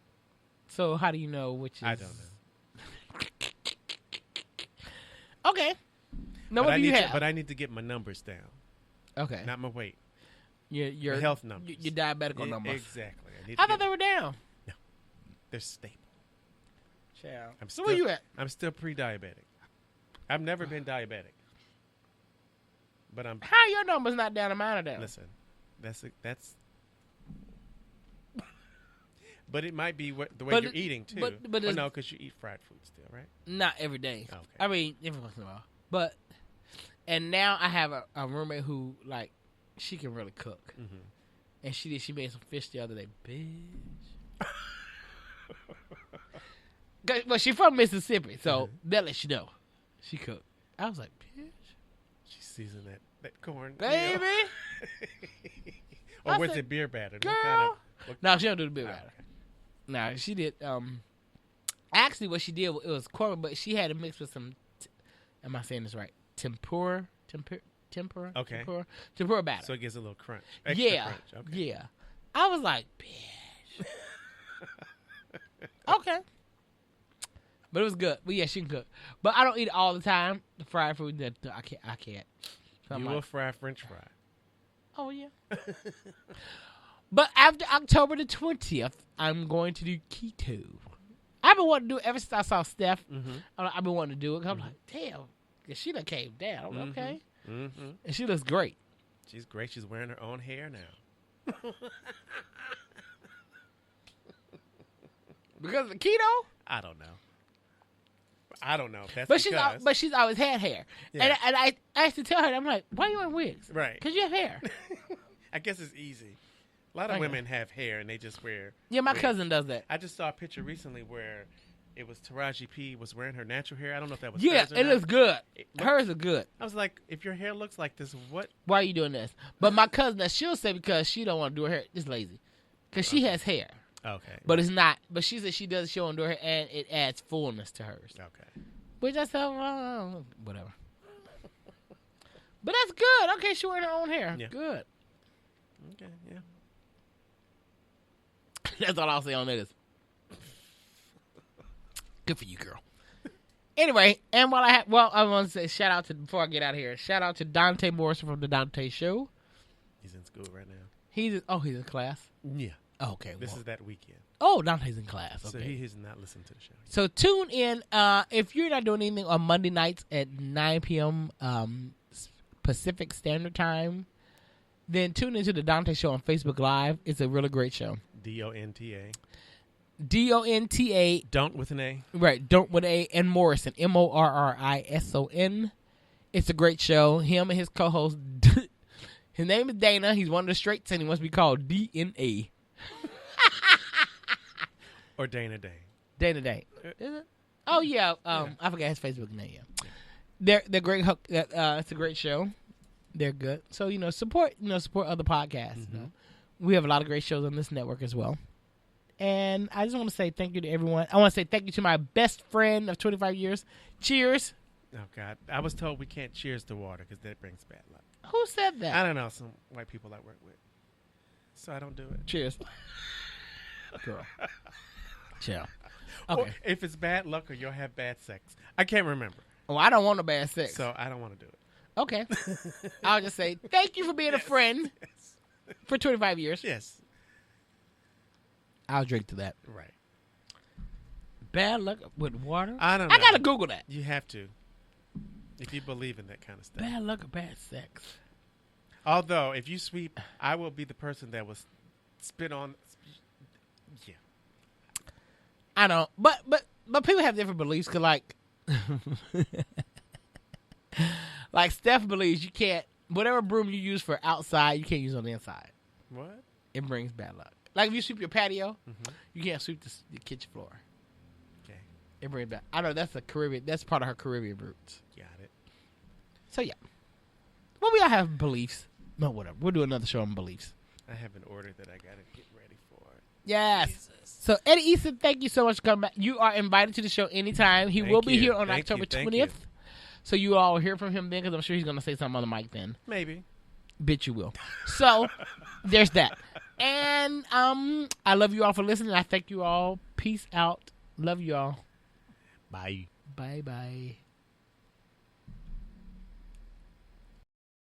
So how do you know which is? I don't know. Okay. No, what do you have? But I need to get my numbers down, Okay. not my weight. Your My health numbers. Your diabetical Yeah, numbers. Exactly. I thought they were down. They're stable. Child. I'm So where you at? I'm still pre-diabetic. I've never been diabetic, but I'm. How are your numbers not down and mine are down? Listen, that's. But it might be the way you're eating too. but no, because you eat fried food still, right? Not every day. Okay. I mean, every once in a while. But, and now I have a roommate who, like, she can really cook. Mm-hmm. And she made some fish the other day. Bitch. Well, she from Mississippi, so that lets you know. She cooked. I was like, bitch. She seasoned that corn. Baby. Or I was said, it beer batter? Girl. What No, she don't do the beer batter. okay. No, she did. Actually, what she did, it was corn, but she had it mixed with some. Am I saying this right? Tempura. Okay. Tempura batter. So it gives a little crunch. Extra Yeah. crunch. Okay. Yeah. I was like, bitch. Okay. But it was good. But yeah, she can cook. But I don't eat it all the time. The fried food, that I can't. So I'm You like, will fry French fry. oh yeah. But after October the 20th, I'm going to do keto. I've been wanting to do it ever since I saw Steph. Mm-hmm. I've been wanting to do it. 'Cause I'm like, damn. 'Cause she done came down. I'm like, okay. Mm-hmm. And she looks great. She's great. She's wearing her own hair now. Because of keto? I don't know. If that's But because. she's always had hair. Yeah. And I used to tell her, I'm like, why are you wearing wigs? Right. Because you have hair. I guess it's easy. A lot of Okay. women have hair and they just wear. Yeah, my wigs. cousin does that. I just saw a picture recently where it was Taraji P was wearing her natural hair. I don't know if that was Yeah, hers or it not. looks good. It- Hers are good. I was like, if your hair looks like this, what? Why are you doing this? But my cousin, that she'll say because she don't want to do her hair, just lazy. Because she has hair. Okay. But it's not. But she said she does. She don't do her hair, and it adds fullness to hers. Okay. Which I said, well, whatever. But that's good. Okay, she wearing her own hair. Yeah. Good. Okay. Yeah. That's all I'll say on that is. Good for you, girl. Anyway, and I want to say shout out to, before I get out of here, shout out to Dante Morrison from the Dante Show. He's in school right now. He's in class. Yeah. Oh, okay. This is that weekend. Oh, Dante's in class. Okay. So he has not listened to the show. So tune in. If you're not doing anything on Monday nights at 9 p.m. Pacific Standard Time, then tune into the Dante Show on Facebook Live. It's a really great show. DONTA. DONTA. Don't with an A. Right. Don't with A and Morrison. MORRISON. It's a great show. Him and his co-host. His name is Dana. He's one of the straights, and he wants to be called DNA. Or Dana Day. Dana Day. Is it? Oh yeah. I forgot his Facebook name. Yeah. They're great. It's a great show. They're good. So support other podcasts. Mm-hmm. We have a lot of great shows on this network as well. And I just want to say thank you to everyone. I want to say thank you to my best friend of 25 years. Cheers. Oh God, I was told we can't cheers to water because that brings bad luck. Who said that? I don't know. Some white people I work with. So I don't do it. Cheers. Girl. Chill. Or Okay. if it's bad luck or you'll have bad sex. I can't remember. Well, I don't want no bad sex. So I don't want to do it. Okay. I'll just say thank you for being a friend for 25 years. Yes. I'll drink to that. Right. Bad luck with water? I don't know. I gotta Google that. You have to. If you believe in that kind of stuff. Bad luck or bad sex? Although, if you sweep, I will be the person that was spit on. Yeah. I know, but people have different beliefs. Cause like Steph believes you can't, whatever broom you use for outside, you can't use on the inside. What? It brings bad luck. Like if you sweep your patio, you can't sweep the kitchen floor. Okay. It brings bad. I know that's a Caribbean. That's part of her Caribbean roots. Got it. So yeah, well we all have beliefs. No, whatever. We'll do another show on beliefs. I have an order that I gotta get ready for. Yes. Jesus. So Eddie Eason, thank you so much for coming back. You are invited to the show anytime. He will be here on October 20th. So you all will hear from him then, because I'm sure he's going to say something on the mic then. Maybe. Bitch, you will. So there's that. And I love you all for listening. I thank you all. Peace out. Love you all. Bye. Bye-bye.